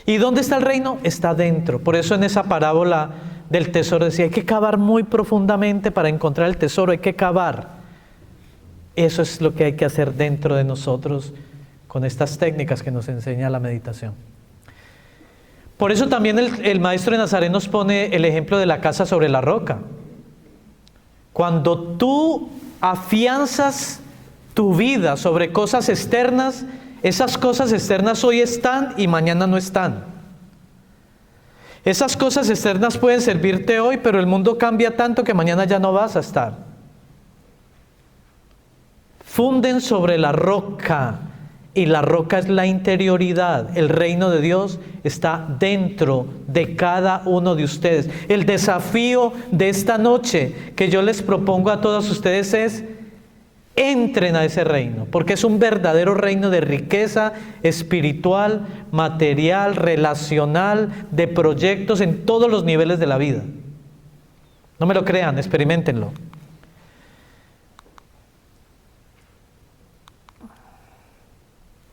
¿Y dónde está el reino? Está dentro. Por eso en esa parábola del tesoro decía, hay que cavar muy profundamente para encontrar el tesoro, hay que cavar. Eso es lo que hay que hacer dentro de nosotros con estas técnicas que nos enseña la meditación. Por eso también el maestro de Nazaret nos pone el ejemplo de la casa sobre la roca. Cuando tú afianzas tu vida sobre cosas externas, esas cosas externas hoy están y mañana no están. Esas cosas externas pueden servirte hoy, pero el mundo cambia tanto que mañana ya no vas a estar. Funden sobre la roca. Y la roca es la interioridad. El reino de Dios está dentro de cada uno de ustedes. El desafío de esta noche que yo les propongo a todos ustedes es: entren a ese reino, porque es un verdadero reino de riqueza espiritual, material, relacional, de proyectos en todos los niveles de la vida. No me lo crean, experiméntenlo.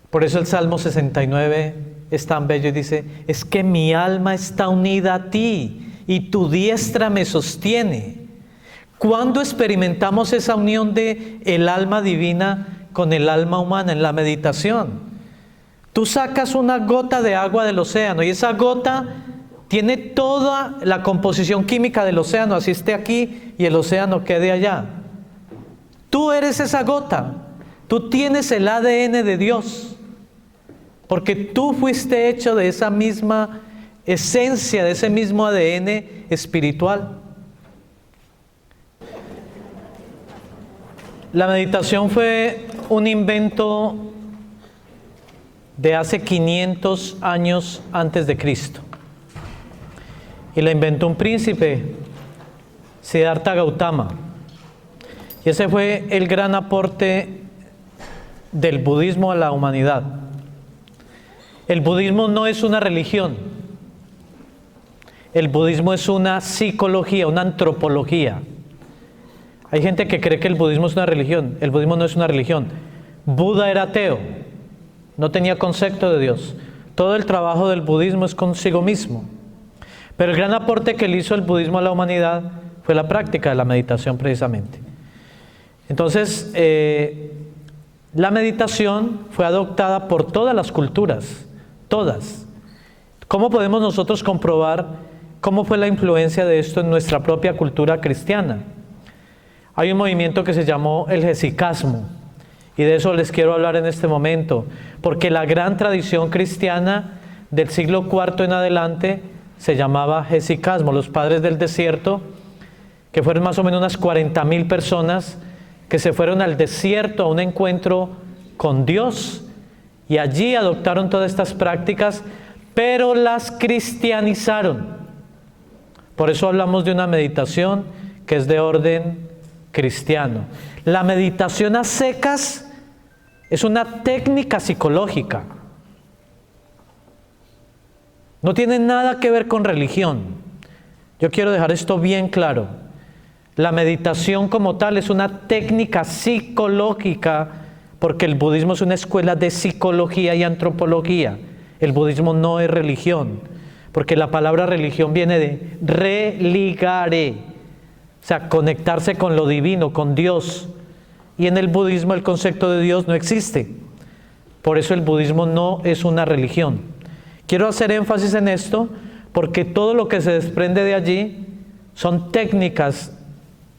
Por eso el Salmo 69 es tan bello y dice, es que mi alma está unida a ti y tu diestra me sostiene. ¿Cuándo experimentamos esa unión de el alma divina con el alma humana? En la meditación. Tú sacas una gota de agua del océano y esa gota tiene toda la composición química del océano, así esté aquí y el océano quede allá. Tú eres esa gota, tú tienes el ADN de Dios. Porque tú fuiste hecho de esa misma esencia, de ese mismo ADN espiritual. La meditación fue un invento de hace 500 años antes de Cristo. Y la inventó un príncipe, Siddhartha Gautama. Y ese fue el gran aporte del budismo a la humanidad. El budismo no es una religión. El budismo es una psicología, una antropología. Hay gente que cree que el budismo es una religión. El budismo no es una religión. Buda era ateo, no tenía concepto de Dios. Todo el trabajo del budismo es consigo mismo. Pero el gran aporte que le hizo el budismo a la humanidad fue la práctica de la meditación precisamente. Entonces, la meditación fue adoptada por todas las culturas, todas. ¿Cómo podemos nosotros comprobar cómo fue la influencia de esto en nuestra propia cultura cristiana? Hay un movimiento que se llamó el jesicasmo, y de eso les quiero hablar en este momento, porque la gran tradición cristiana del siglo IV en adelante se llamaba jesicasmo. Los padres del desierto, que fueron más o menos unas 40.000 personas que se fueron al desierto a un encuentro con Dios, y allí adoptaron todas estas prácticas, pero las cristianizaron. Por eso hablamos de una meditación que es de orden cristiano. La meditación a secas es una técnica psicológica. No tiene nada que ver con religión. Yo quiero dejar esto bien claro. La meditación como tal es una técnica psicológica, porque el budismo es una escuela de psicología y antropología. El budismo no es religión, porque la palabra religión viene de religare, o sea, conectarse con lo divino, con Dios. Y en el budismo el concepto de Dios no existe. Por eso el budismo no es una religión. Quiero hacer énfasis en esto, porque todo lo que se desprende de allí son técnicas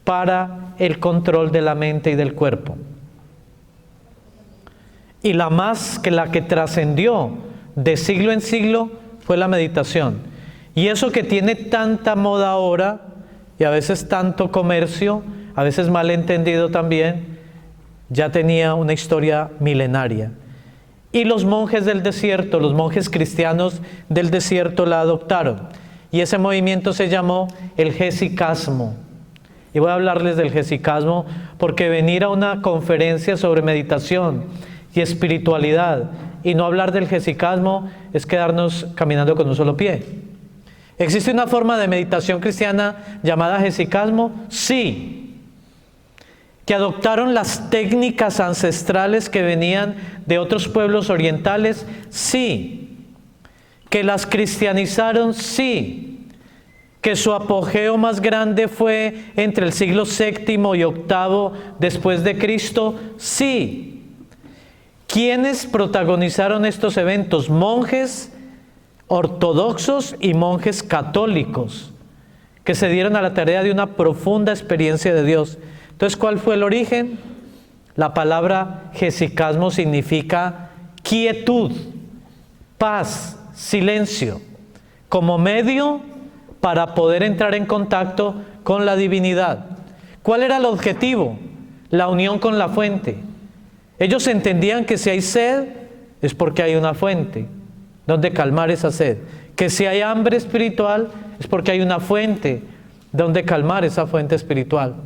para el control de la mente y del cuerpo. Y la que trascendió de siglo en siglo fue la meditación. Y eso que tiene tanta moda ahora, y a veces tanto comercio, a veces mal entendido también, ya tenía una historia milenaria. Y los monjes del desierto, los monjes cristianos del desierto la adoptaron. Y ese movimiento se llamó el jesicasmo. Y voy a hablarles del jesicasmo porque venir a una conferencia sobre meditación y espiritualidad y no hablar del jesicasmo es quedarnos caminando con un solo pie. ¿Existe una forma de meditación cristiana llamada jesicasmo? Sí. ¿Que adoptaron las técnicas ancestrales que venían de otros pueblos orientales? Sí. ¿Que las cristianizaron? Sí. ¿Que su apogeo más grande fue entre el siglo VII y VIII después de Cristo? Sí. ¿Quiénes protagonizaron estos eventos? Monjes ortodoxos y monjes católicos, que se dieron a la tarea de una profunda experiencia de Dios. Entonces, ¿cuál fue el origen? La palabra jesicasmo significa quietud, paz, silencio, como medio para poder entrar en contacto con la divinidad. ¿Cuál era el objetivo? La unión con la fuente. Ellos entendían que si hay sed, es porque hay una fuente donde calmar esa sed. Que si hay hambre espiritual, es porque hay una fuente donde calmar esa fuente espiritual.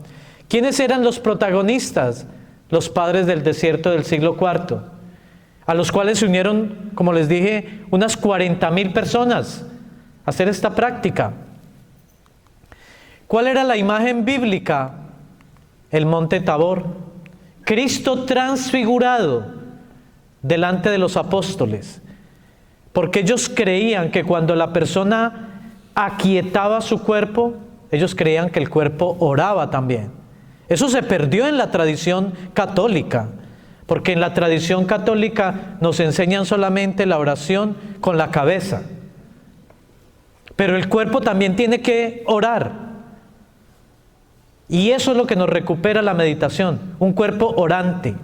¿Quiénes eran los protagonistas? Los padres del desierto del siglo IV, a los cuales se unieron, como les dije, unas 40.000 personas a hacer esta práctica. ¿Cuál era la imagen bíblica? El monte Tabor. Cristo transfigurado delante de los apóstoles. Porque ellos creían que cuando la persona aquietaba su cuerpo, ellos creían que el cuerpo oraba también. Eso se perdió en la tradición católica, porque en la tradición católica nos enseñan solamente la oración con la cabeza. Pero el cuerpo también tiene que orar. Y eso es lo que nos recupera la meditación, un cuerpo orante,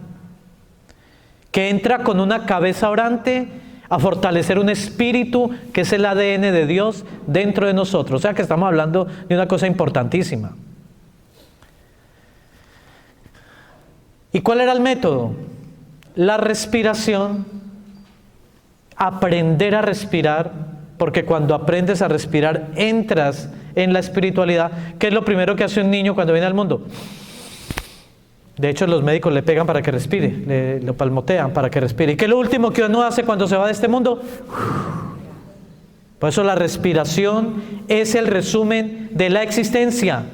que entra con una cabeza orante a fortalecer un espíritu que es el ADN de Dios dentro de nosotros. O sea que estamos hablando de una cosa importantísima. ¿Y cuál era el método? La respiración, aprender a respirar, porque cuando aprendes a respirar entras en la espiritualidad. ¿Qué es lo primero que hace un niño cuando viene al mundo? De hecho, los médicos le pegan para que respire, lo palmotean para que respire. ¿Y qué es lo último que uno hace cuando se va de este mundo? Por eso la respiración es el resumen de la existencia.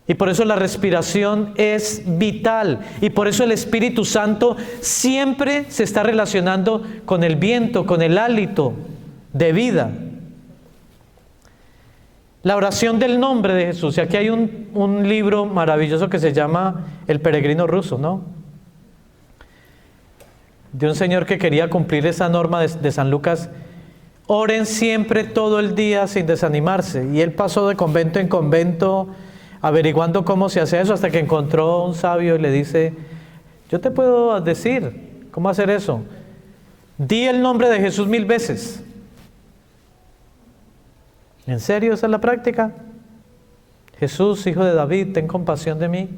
Y por eso la respiración es vital. Y por eso el Espíritu Santo siempre se está relacionando con el viento, con el hálito de vida. La oración del nombre de Jesús. Y aquí hay un libro maravilloso que se llama El peregrino ruso, ¿no? De un señor que quería cumplir esa norma de San Lucas. Oren siempre todo el día sin desanimarse. Y él pasó de convento en convento averiguando cómo se hace eso, hasta que encontró un sabio y le dice: yo te puedo decir cómo hacer eso. Di el nombre de Jesús 1000 veces. ¿En serio esa es la práctica? Jesús, hijo de David, ten compasión de mí.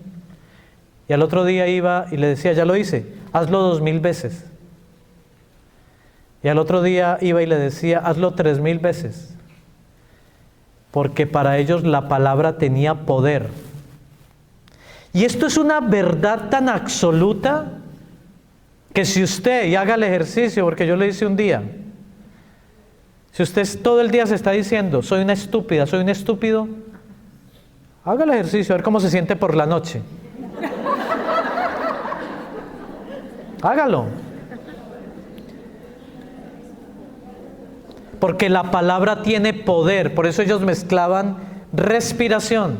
Y al otro día iba y le decía: ya lo hice, hazlo 2000 veces. Y al otro día iba y le decía: hazlo 3000 veces. Porque para ellos la palabra tenía poder. Y esto es una verdad tan absoluta que si usted, y haga el ejercicio, porque yo lo hice un día, si usted todo el día se está diciendo: soy una estúpida, soy un estúpido, haga el ejercicio, a ver cómo se siente por la noche. Hágalo. Porque la palabra tiene poder. Por eso ellos mezclaban respiración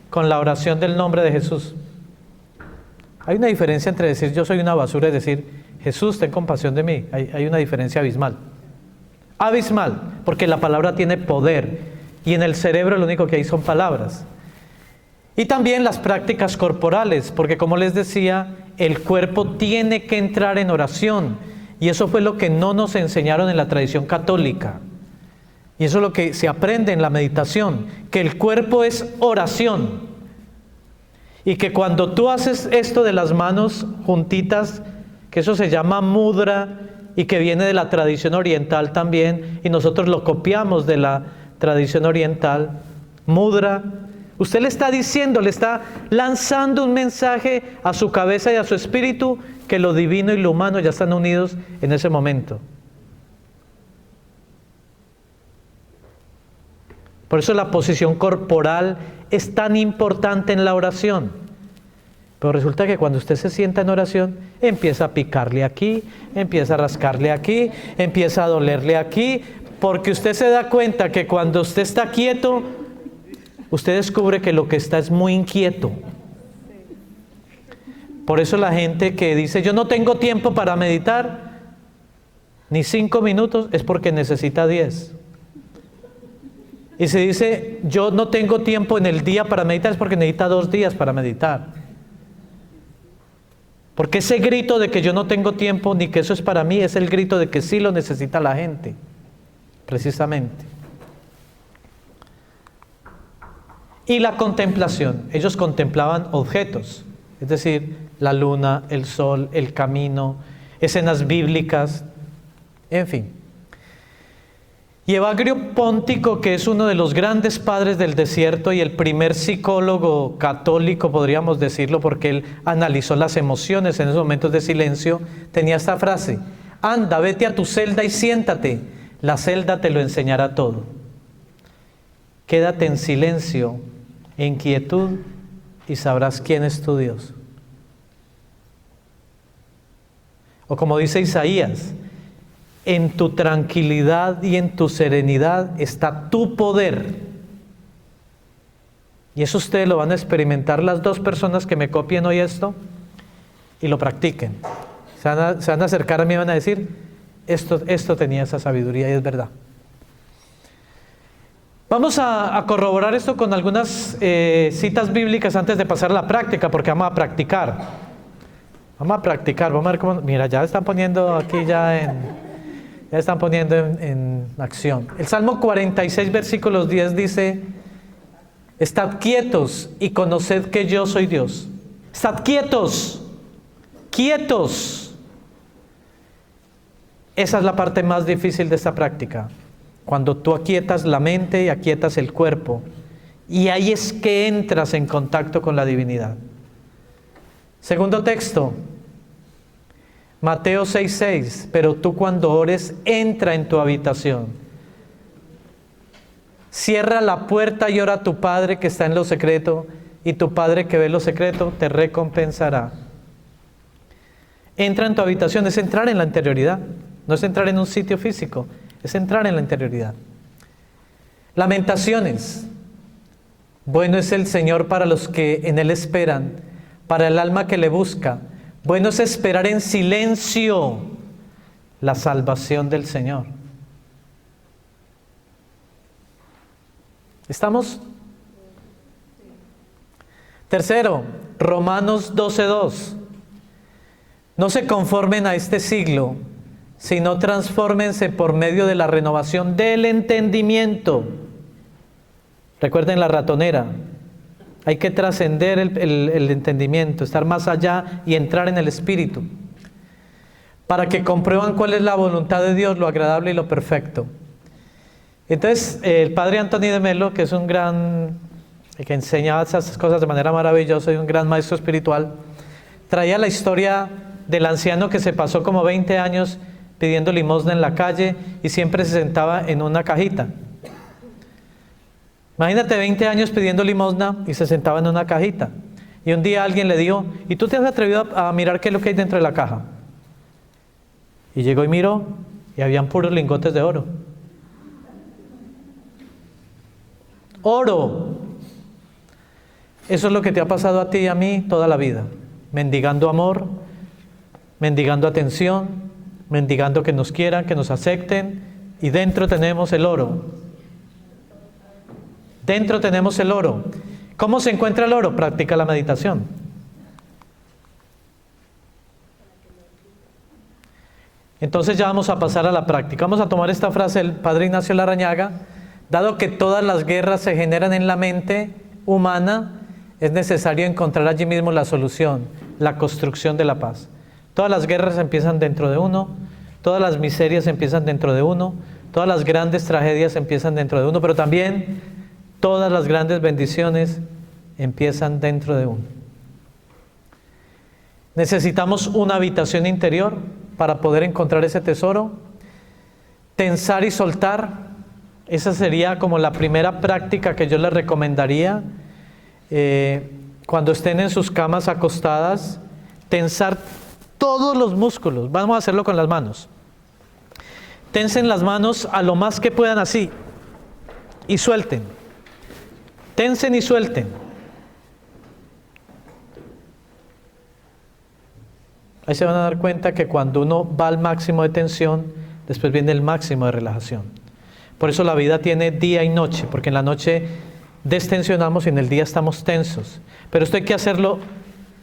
con la oración del nombre de Jesús. Hay una diferencia entre decir yo soy una basura y decir Jesús, ten compasión de mí. Hay una diferencia abismal. Abismal, porque la palabra tiene poder. Y en el cerebro lo único que hay son palabras. Y también las prácticas corporales, porque como les decía, el cuerpo tiene que entrar en oración. Y eso fue lo que no nos enseñaron en la tradición católica. Y eso es lo que se aprende en la meditación, que el cuerpo es oración. Y que cuando tú haces esto de las manos juntitas, que eso se llama mudra y que viene de la tradición oriental también, y nosotros lo copiamos de la tradición oriental, mudra, usted le está diciendo, le está lanzando un mensaje a su cabeza y a su espíritu que lo divino y lo humano ya están unidos en ese momento. Por eso la posición corporal es tan importante en la oración. Pero resulta que cuando usted se sienta en oración, empieza a picarle aquí, empieza a rascarle aquí, empieza a dolerle aquí, porque usted se da cuenta que cuando usted está quieto, usted descubre que lo que está es muy inquieto. Por eso la gente que dice yo no tengo tiempo para meditar, ni 5 minutos, es porque necesita 10. Y se dice yo no tengo tiempo en el día para meditar, es porque necesita 2 días para meditar. Porque ese grito de que yo no tengo tiempo ni que eso es para mí, es el grito de que sí lo necesita la gente, precisamente. Y la contemplación, ellos contemplaban objetos, es decir, la luna, el sol, el camino, escenas bíblicas, en fin. Y Evagrio Póntico, que es uno de los grandes padres del desierto y el primer psicólogo católico, podríamos decirlo, porque él analizó las emociones en esos momentos de silencio, tenía esta frase: anda, vete a tu celda y siéntate, la celda te lo enseñará todo. Quédate en silencio, en quietud, y sabrás quién es tu Dios. O como dice Isaías, en tu tranquilidad y en tu serenidad está tu poder. Y eso ustedes lo van a experimentar las 2 personas que me copien hoy esto y lo practiquen. Se van a acercar a mí y van a decir, esto tenía esa sabiduría y es verdad. Vamos a corroborar esto con algunas citas bíblicas antes de pasar a la práctica, porque vamos a practicar. Vamos a practicar, vamos a ver cómo. Mira, ya están poniendo aquí en acción. El Salmo 46, versículos 10 dice: estad quietos y conoced que yo soy Dios. Estad quietos, quietos. Esa es la parte más difícil de esta práctica. Cuando tú aquietas la mente y aquietas el cuerpo. Y ahí es que entras en contacto con la divinidad. Segundo texto, Mateo 6:6, pero tú cuando ores, entra en tu habitación. Cierra la puerta y ora a tu Padre que está en lo secreto, y tu Padre que ve lo secreto te recompensará. Entra en tu habitación, es entrar en la interioridad, no es entrar en un sitio físico, es entrar en la interioridad. Lamentaciones. Bueno es el Señor para los que en Él esperan, para el alma que le busca. Bueno es esperar en silencio la salvación del Señor. ¿Estamos? Tercero, Romanos 12:2. No se conformen a este siglo, sino transfórmense por medio de la renovación del entendimiento. Recuerden la ratonera. Hay que trascender el entendimiento, estar más allá y entrar en el Espíritu, para que comprueban cuál es la voluntad de Dios, lo agradable y lo perfecto. Entonces, el padre Antonio de Melo, que es un gran, que enseñaba esas cosas de manera maravillosa y un gran maestro espiritual, traía la historia del anciano que se pasó como 20 años pidiendo limosna en la calle y siempre se sentaba en una cajita. Imagínate 20 años pidiendo limosna y se sentaba en una cajita. Y un día alguien le dijo, ¿y tú te has atrevido a mirar qué es lo que hay dentro de la caja? Y llegó y miró, y habían puros lingotes de oro. ¡Oro! Eso es lo que te ha pasado a ti y a mí toda la vida. Mendigando amor, mendigando atención, mendigando que nos quieran, que nos acepten, y dentro tenemos el oro. Dentro tenemos el oro. ¿Cómo se encuentra el oro? Practica la meditación. Entonces ya vamos a pasar a la práctica. Vamos a tomar esta frase del padre Ignacio Larrañaga. Dado que todas las guerras se generan en la mente humana, es necesario encontrar allí mismo la solución, la construcción de la paz. Todas las guerras empiezan dentro de uno, todas las miserias empiezan dentro de uno, todas las grandes tragedias empiezan dentro de uno, pero también todas las grandes bendiciones empiezan dentro de uno. Necesitamos una habitación interior para poder encontrar ese tesoro. Tensar y soltar, esa sería como la primera práctica que yo les recomendaría. Cuando estén en sus camas acostadas, tensar todos los músculos. Vamos a hacerlo con las manos. Tensen las manos a lo más que puedan así y suelten. Tensen y suelten. Ahí se van a dar cuenta que cuando uno va al máximo de tensión, después viene el máximo de relajación. Por eso la vida tiene día y noche, porque en la noche destensionamos y en el día estamos tensos. Pero esto hay que hacerlo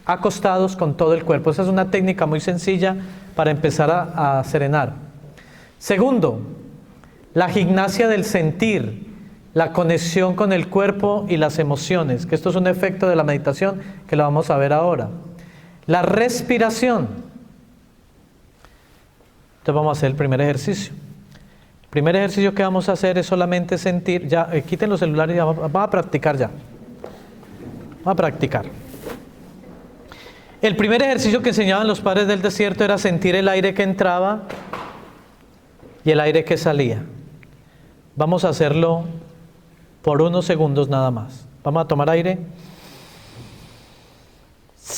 acostados con todo el cuerpo. Esa es una técnica muy sencilla para empezar a serenar. Segundo, la gimnasia del sentir. La conexión con el cuerpo y las emociones, que esto es un efecto de la meditación que lo vamos a ver ahora. La respiración. Entonces vamos a hacer el primer ejercicio. El primer ejercicio que vamos a hacer es solamente sentir, ya quiten los celulares y vamos a practicar ya. Vamos a practicar. El primer ejercicio que enseñaban los padres del desierto era sentir el aire que entraba y el aire que salía. Vamos a hacerlo por unos segundos nada más. Vamos a tomar aire.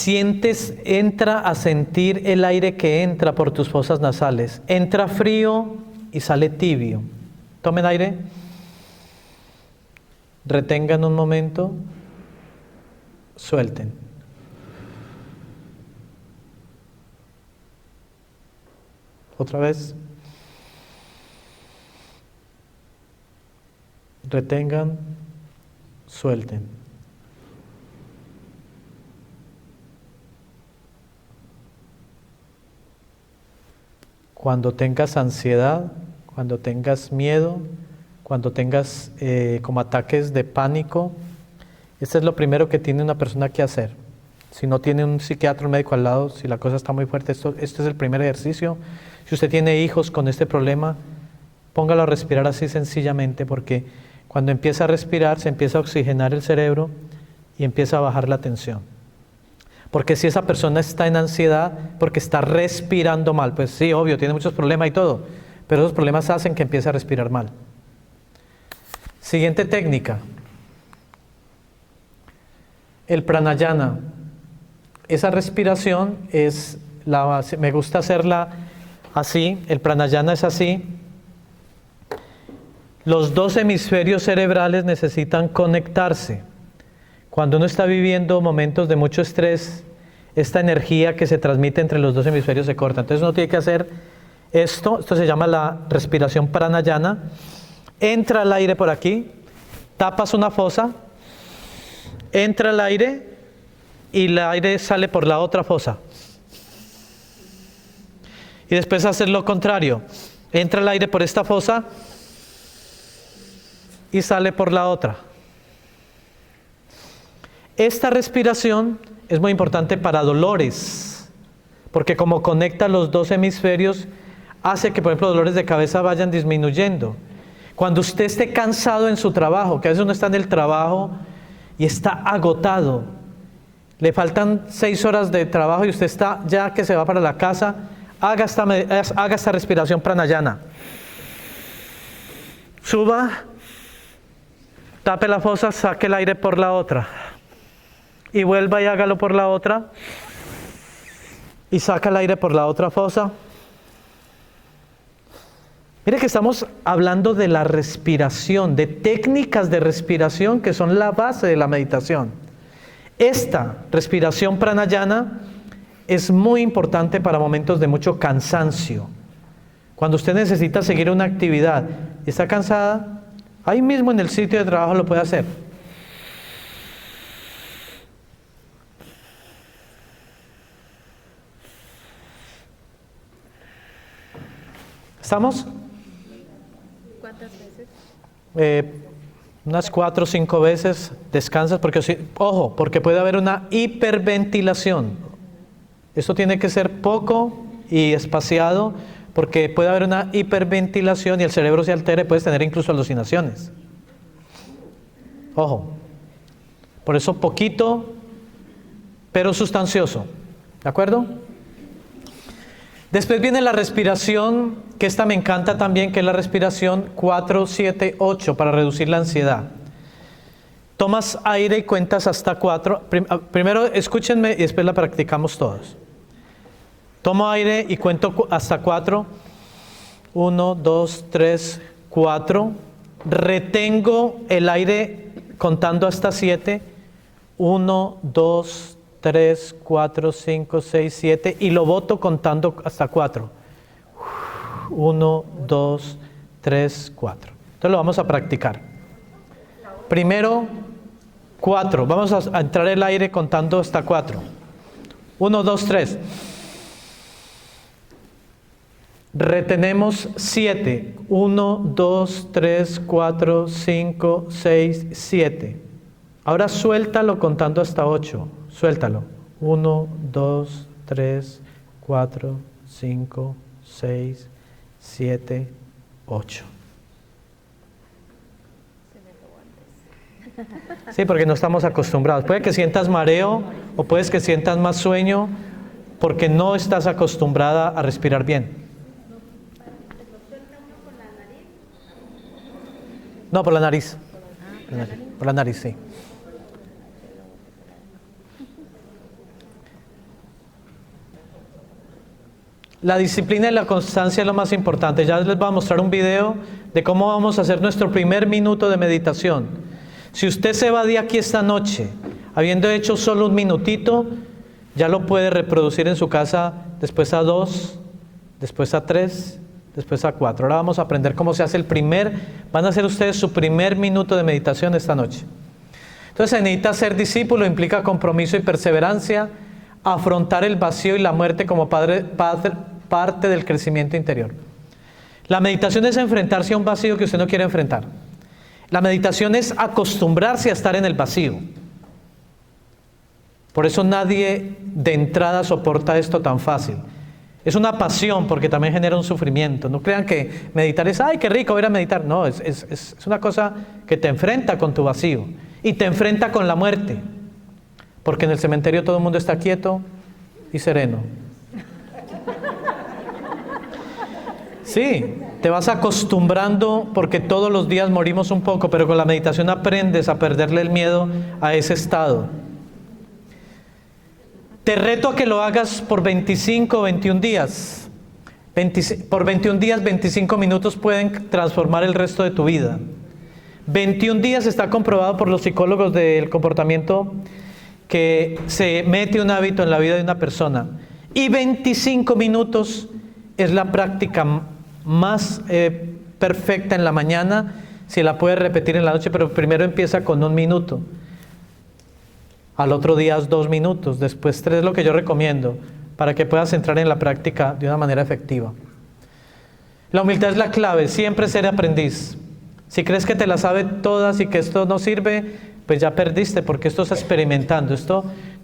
Entra a sentir el aire que entra por tus fosas nasales. Entra frío y sale tibio. Tomen aire. Retengan un momento. Suelten. Otra vez. Retengan, suelten. Cuando tengas ansiedad, cuando tengas miedo, cuando tengas como ataques de pánico, esto es lo primero que tiene una persona que hacer. Si no tiene un psiquiatra o un médico al lado, si la cosa está muy fuerte, este es el primer ejercicio. Si usted tiene hijos con este problema, póngalo a respirar así sencillamente, porque cuando empieza a respirar, se empieza a oxigenar el cerebro y empieza a bajar la tensión. Porque si esa persona está en ansiedad, porque está respirando mal, pues sí, obvio, tiene muchos problemas y todo, pero esos problemas hacen que empiece a respirar mal. Siguiente técnica. El pranayana. Esa respiración me gusta hacerla así, el pranayana es así. Los dos hemisferios cerebrales necesitan conectarse. Cuando uno está viviendo momentos de mucho estrés, esta energía que se transmite entre los dos hemisferios se corta. Entonces uno tiene que hacer esto se llama la respiración pranayana. Entra el aire por aquí, tapas una fosa, entra el aire y el aire sale por la otra fosa. Y después hacer lo contrario. Entra el aire por esta fosa y sale por la otra. Esta respiración es muy importante para dolores, porque como conecta los dos hemisferios, hace que, por ejemplo, dolores de cabeza vayan disminuyendo. Cuando usted esté cansado en su trabajo, que a veces uno está en el trabajo y está agotado, le faltan 6 horas de trabajo y usted está ya que se va para la casa, haga esta respiración pranayana. Suba, tape la fosa, saque el aire por la otra. Y vuelva y hágalo por la otra. Y saca el aire por la otra fosa. Mire que estamos hablando de la respiración, de técnicas de respiración que son la base de la meditación. Esta respiración pranayana es muy importante para momentos de mucho cansancio. Cuando usted necesita seguir una actividad y está cansada, ahí mismo en el sitio de trabajo lo puede hacer. ¿Estamos? ¿Cuántas veces? Unas 4 o 5 veces. Descansas porque, ojo, porque puede haber una hiperventilación. Esto tiene que ser poco y espaciado porque puede haber una hiperventilación y el cerebro se altera y puedes tener incluso alucinaciones. Ojo. Por eso poquito, pero sustancioso. ¿De acuerdo? Después viene la respiración, que esta me encanta también, que es la respiración 4-7-8 para reducir la ansiedad. Tomas aire y cuentas hasta 4. Primero escúchenme y después la practicamos todos. Tomo aire y cuento hasta 4. 1, 2, 3, 4. Retengo el aire contando hasta 7. 1, 2, 3, 4, 5, 6, 7 y lo boto contando hasta 4. 1, 2, 3, 4. Entonces lo vamos a practicar. Primero 4. Vamos a entrar el aire contando hasta 4. 1, 2, 3. Retenemos 7. 1, 2, 3, 4, 5, 6, 7. Ahora suéltalo contando hasta 8. Suéltalo. 1, 2, 3, 4, 5, 6, 7, 8. Sí, porque no estamos acostumbrados. Puede que sientas mareo o puedes que sientas más sueño porque no estás acostumbrada a respirar bien. No, por la nariz. Por la nariz, sí. La disciplina y la constancia es lo más importante. Ya les voy a mostrar un video de cómo vamos a hacer nuestro primer minuto de meditación. Si usted se va de aquí esta noche, habiendo hecho solo un minutito, ya lo puede reproducir en su casa después a 2, después a 3, después a 4. Ahora vamos a aprender cómo se hace van a hacer ustedes su primer minuto de meditación esta noche. Entonces se necesita ser discípulo, implica compromiso y perseverancia, afrontar el vacío y la muerte como parte del crecimiento interior. La meditación es enfrentarse a un vacío que usted no quiere enfrentar. La meditación es acostumbrarse a estar en el vacío. Por eso nadie de entrada soporta esto tan fácil. Es una pasión porque también genera un sufrimiento. No crean que meditar es, ¡ay, qué rico, voy a ir a meditar! No, es una cosa que te enfrenta con tu vacío y te enfrenta con la muerte. porque en el cementerio todo el mundo está quieto y sereno. Sí, te vas acostumbrando porque todos los días morimos un poco, pero con la meditación aprendes a perderle el miedo a ese estado. Te reto a que lo hagas por 25 o 21 días. Por 21 días, 25 minutos pueden transformar el resto de tu vida. 21 días está comprobado por los psicólogos del comportamiento que se mete un hábito en la vida de una persona. Y 25 minutos es la práctica más perfecta en la mañana, si la puedes repetir en la noche, pero primero empieza con 1 minuto. Al otro día 2 minutos, después 3, lo que yo recomiendo, para que puedas entrar en la práctica de una manera efectiva. La humildad es la clave, siempre ser aprendiz. Si crees que te las sabes todas y que esto no sirve, pues ya perdiste, porque esto es experimentando.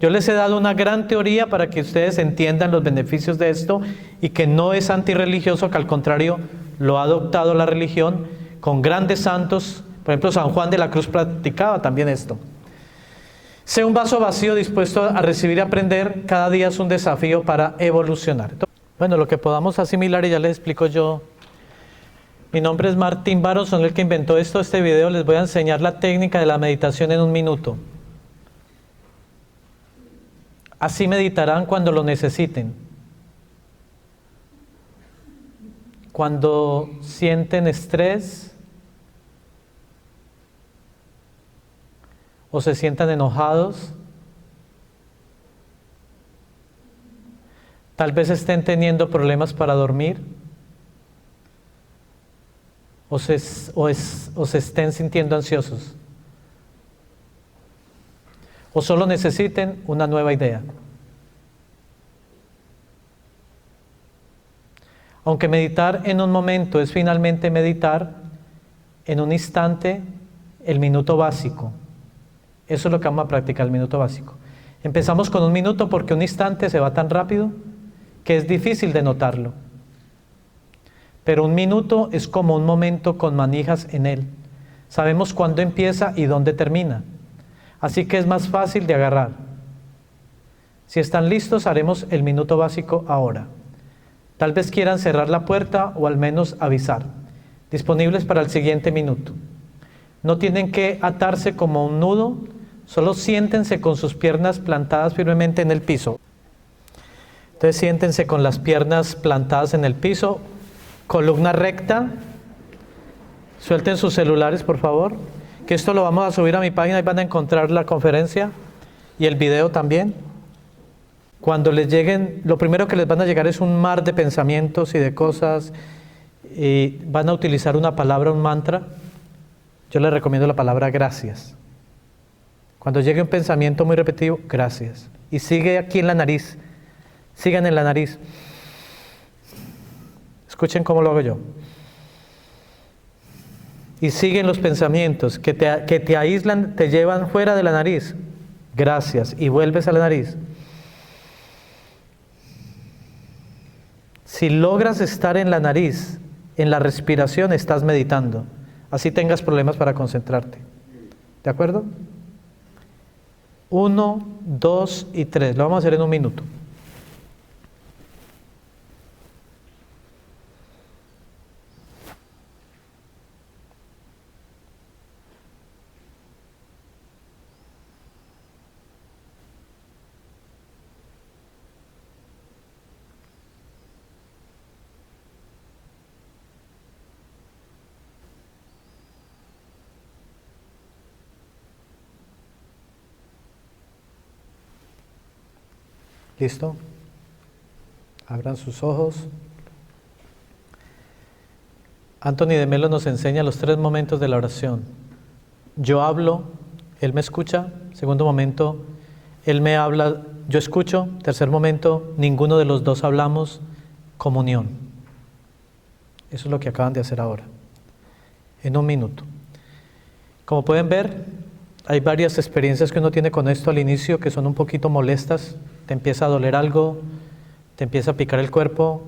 Yo les he dado una gran teoría para que ustedes entiendan los beneficios de esto y que no es antirreligioso, que al contrario lo ha adoptado la religión con grandes santos. Por ejemplo, San Juan de la Cruz practicaba también esto. Sé un vaso vacío dispuesto a recibir y aprender. Cada día es un desafío para evolucionar. Bueno, lo que podamos asimilar, y ya les explico yo. Mi nombre es Martín Barros, soy el que inventó este video. Les voy a enseñar la técnica de la meditación en 1 minuto. Así meditarán cuando lo necesiten. Cuando sienten estrés o se sientan enojados, tal vez estén teniendo problemas para dormir, o se estén sintiendo ansiosos, o solo necesiten una nueva idea. Aunque meditar en un momento es finalmente meditar en un instante, el minuto básico. Eso es lo que vamos a practicar, el minuto básico. Empezamos con 1 minuto porque un instante se va tan rápido que es difícil de notarlo. Pero 1 minuto es como un momento con manijas en él. Sabemos cuándo empieza y dónde termina. Así que es más fácil de agarrar. Si están listos, haremos el minuto básico ahora. Tal vez quieran cerrar la puerta o al menos avisar. Disponibles para el siguiente minuto. No tienen que atarse como un nudo, solo siéntense con sus piernas plantadas firmemente en el piso. Entonces siéntense con las piernas plantadas en el piso, columna recta. Suelten sus celulares, por favor, que esto lo vamos a subir a mi página y van a encontrar la conferencia y el video también. Cuando les lleguen, lo primero que les van a llegar es un mar de pensamientos y de cosas, y van a utilizar una palabra, un mantra. Yo les recomiendo la palabra gracias. Cuando llegue un pensamiento muy repetitivo, gracias. Y sigue aquí en la nariz. Sigan en la nariz. Escuchen cómo lo hago yo. Y siguen los pensamientos que te aíslan, te llevan fuera de la nariz. Gracias. Y vuelves a la nariz. Si logras estar en la nariz, en la respiración, estás meditando. Así tengas problemas para concentrarte. ¿De acuerdo? 1, 2 y 3. Lo vamos a hacer en 1 minuto. ¿Listo? Abran sus ojos. Anthony de Melo nos enseña los 3 momentos de la oración. Yo hablo, él me escucha. Segundo momento, él me habla, yo escucho. Tercer momento, ninguno de los dos hablamos. Comunión. Eso es lo que acaban de hacer ahora, en 1 minuto. Como pueden ver, hay varias experiencias que uno tiene con esto al inicio que son un poquito molestas. Te empieza a doler algo, te empieza a picar el cuerpo,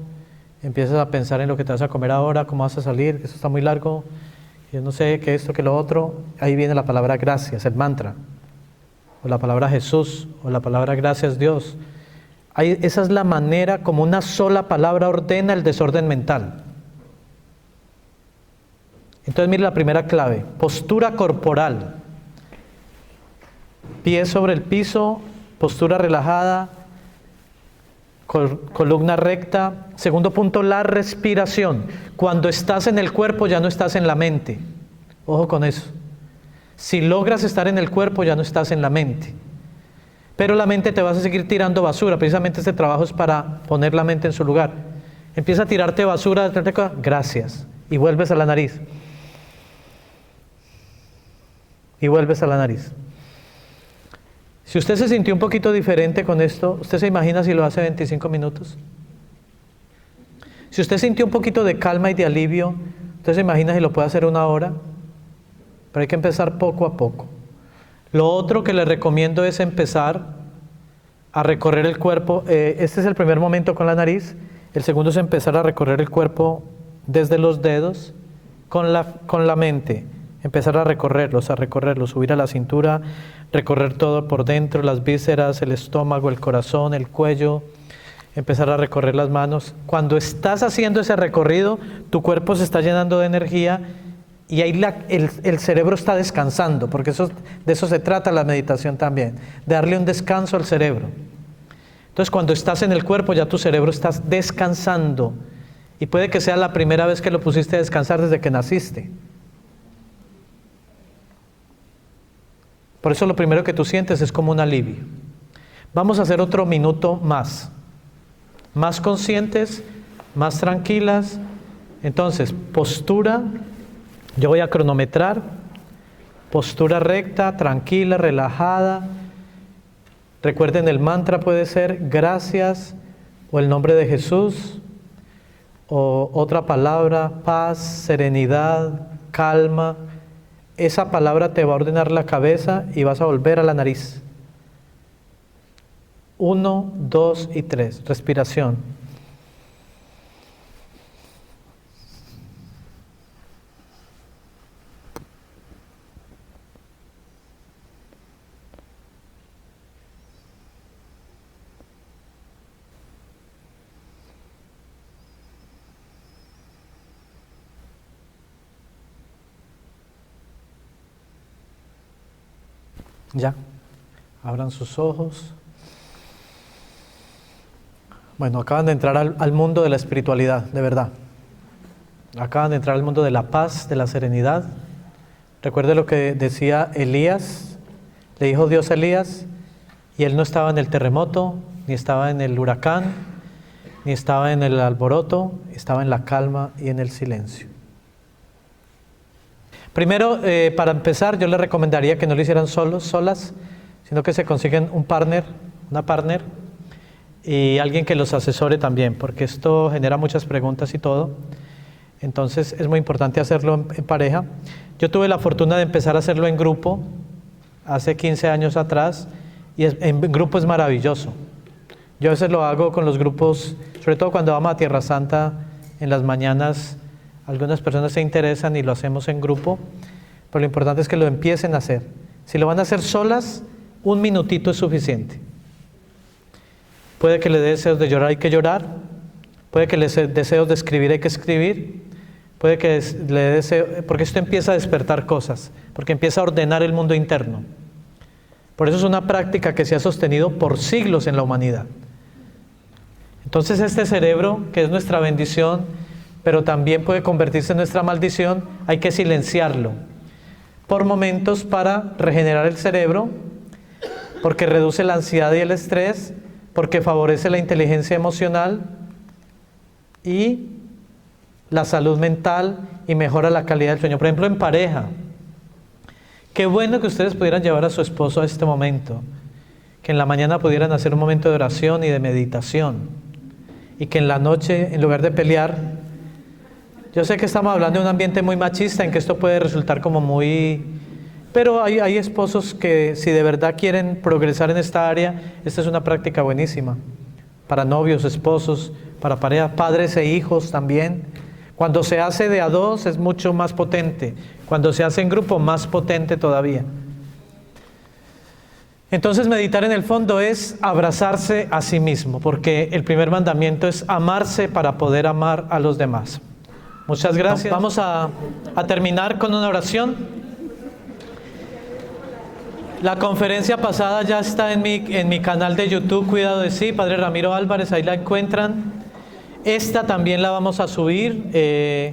empiezas a pensar en lo que te vas a comer ahora, cómo vas a salir, eso está muy largo, yo no sé qué esto, qué lo otro. Ahí viene la palabra gracias, el mantra. o la palabra Jesús, o la palabra gracias Dios. Esa es la manera como una sola palabra ordena el desorden mental. Entonces mire la primera clave, postura corporal. Pies sobre el piso, postura relajada, columna recta. Segundo punto, la respiración. Cuando estás en el cuerpo ya no estás en la mente. Ojo con eso. Si logras estar en el cuerpo ya no estás en la mente. Pero la mente te vas a seguir tirando basura. Precisamente este trabajo es para poner la mente en su lugar. Empieza a tirarte basura, gracias. Y vuelves a la nariz. Y vuelves a la nariz. Si usted se sintió un poquito diferente con esto, ¿usted se imagina si lo hace 25 minutos? Si usted sintió un poquito de calma y de alivio, ¿usted se imagina si lo puede hacer 1 hora? Pero hay que empezar poco a poco. Lo otro que le recomiendo es empezar a recorrer el cuerpo. Este es el primer momento con la nariz. El segundo es empezar a recorrer el cuerpo desde los dedos con la mente. Empezar a recorrerlos, subir a la cintura, recorrer todo por dentro, las vísceras, el estómago, el corazón, el cuello, empezar a recorrer las manos. Cuando estás haciendo ese recorrido, tu cuerpo se está llenando de energía y ahí el cerebro está descansando, porque de eso se trata la meditación también, de darle un descanso al cerebro. Entonces cuando estás en el cuerpo ya tu cerebro está descansando y puede que sea la primera vez que lo pusiste a descansar desde que naciste. Por eso lo primero que tú sientes es como un alivio. Vamos a hacer otro minuto más. Más conscientes, más tranquilas. Entonces, postura. Yo voy a cronometrar. Postura recta, tranquila, relajada. Recuerden, el mantra puede ser gracias o el nombre de Jesús. O otra palabra, paz, serenidad, calma. Esa palabra te va a ordenar la cabeza y vas a volver a la nariz. 1, 2 y 3. Respiración. Ya, abran sus ojos. Bueno, acaban de entrar al mundo de la espiritualidad, de verdad. Acaban de entrar al mundo de la paz, de la serenidad. Recuerde lo que decía Elías, le dijo Dios a Elías, y él no estaba en el terremoto, ni estaba en el huracán, ni estaba en el alboroto, estaba en la calma y en el silencio. Primero, para empezar, yo les recomendaría que no lo hicieran solas, sino que se consiguen un partner, una partner, y alguien que los asesore también, porque esto genera muchas preguntas y todo. Entonces es muy importante hacerlo en pareja. Yo tuve la fortuna de empezar a hacerlo en grupo hace 15 años atrás, y en grupo es maravilloso. Yo a veces lo hago con los grupos, sobre todo cuando vamos a Tierra Santa en las mañanas. Algunas personas se interesan y lo hacemos en grupo, pero lo importante es que lo empiecen a hacer. Si lo van a hacer solas, 1 minutito es suficiente. Puede que le dé deseos de llorar, hay que llorar. Puede que le dé deseos de escribir, hay que escribir. Puede que le dé deseo, porque esto empieza a despertar cosas, porque empieza a ordenar el mundo interno. Por eso es una práctica que se ha sostenido por siglos en la humanidad. Entonces este cerebro, que es nuestra bendición, pero también puede convertirse en nuestra maldición, hay que silenciarlo por momentos para regenerar el cerebro, porque reduce la ansiedad y el estrés, porque favorece la inteligencia emocional y la salud mental y mejora la calidad del sueño. Por ejemplo, en pareja, qué bueno que ustedes pudieran llevar a su esposo a este momento, que en la mañana pudieran hacer un momento de oración y de meditación, y que en la noche, en lugar de pelear, yo sé que estamos hablando de un ambiente muy machista en que esto puede resultar como muy... Pero hay esposos que si de verdad quieren progresar en esta área, esta es una práctica buenísima. Para novios, esposos, para parejas, padres e hijos también. Cuando se hace de a dos es mucho más potente. Cuando se hace en grupo, más potente todavía. Entonces meditar en el fondo es abrazarse a sí mismo, porque el primer mandamiento es amarse para poder amar a los demás. Muchas gracias. Vamos a terminar con una oración. La conferencia pasada ya está en mi canal de YouTube, Cuidado de Sí, Padre Ramiro Álvarez, ahí la encuentran. Esta también la vamos a subir,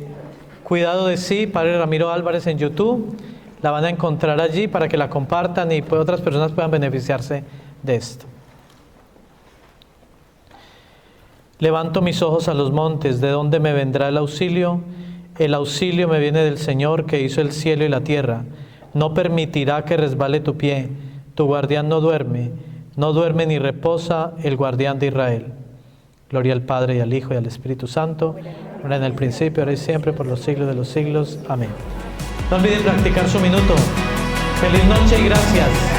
Cuidado de Sí, Padre Ramiro Álvarez en YouTube. La van a encontrar allí para que la compartan y pues otras personas puedan beneficiarse de esto. Levanto mis ojos a los montes, ¿de dónde me vendrá el auxilio? El auxilio me viene del Señor que hizo el cielo y la tierra. No permitirá que resbale tu pie, tu guardián no duerme ni reposa el guardián de Israel. Gloria al Padre y al Hijo y al Espíritu Santo, ahora en el principio, ahora y siempre, por los siglos de los siglos. Amén. No olviden practicar su minuto. Feliz noche y gracias.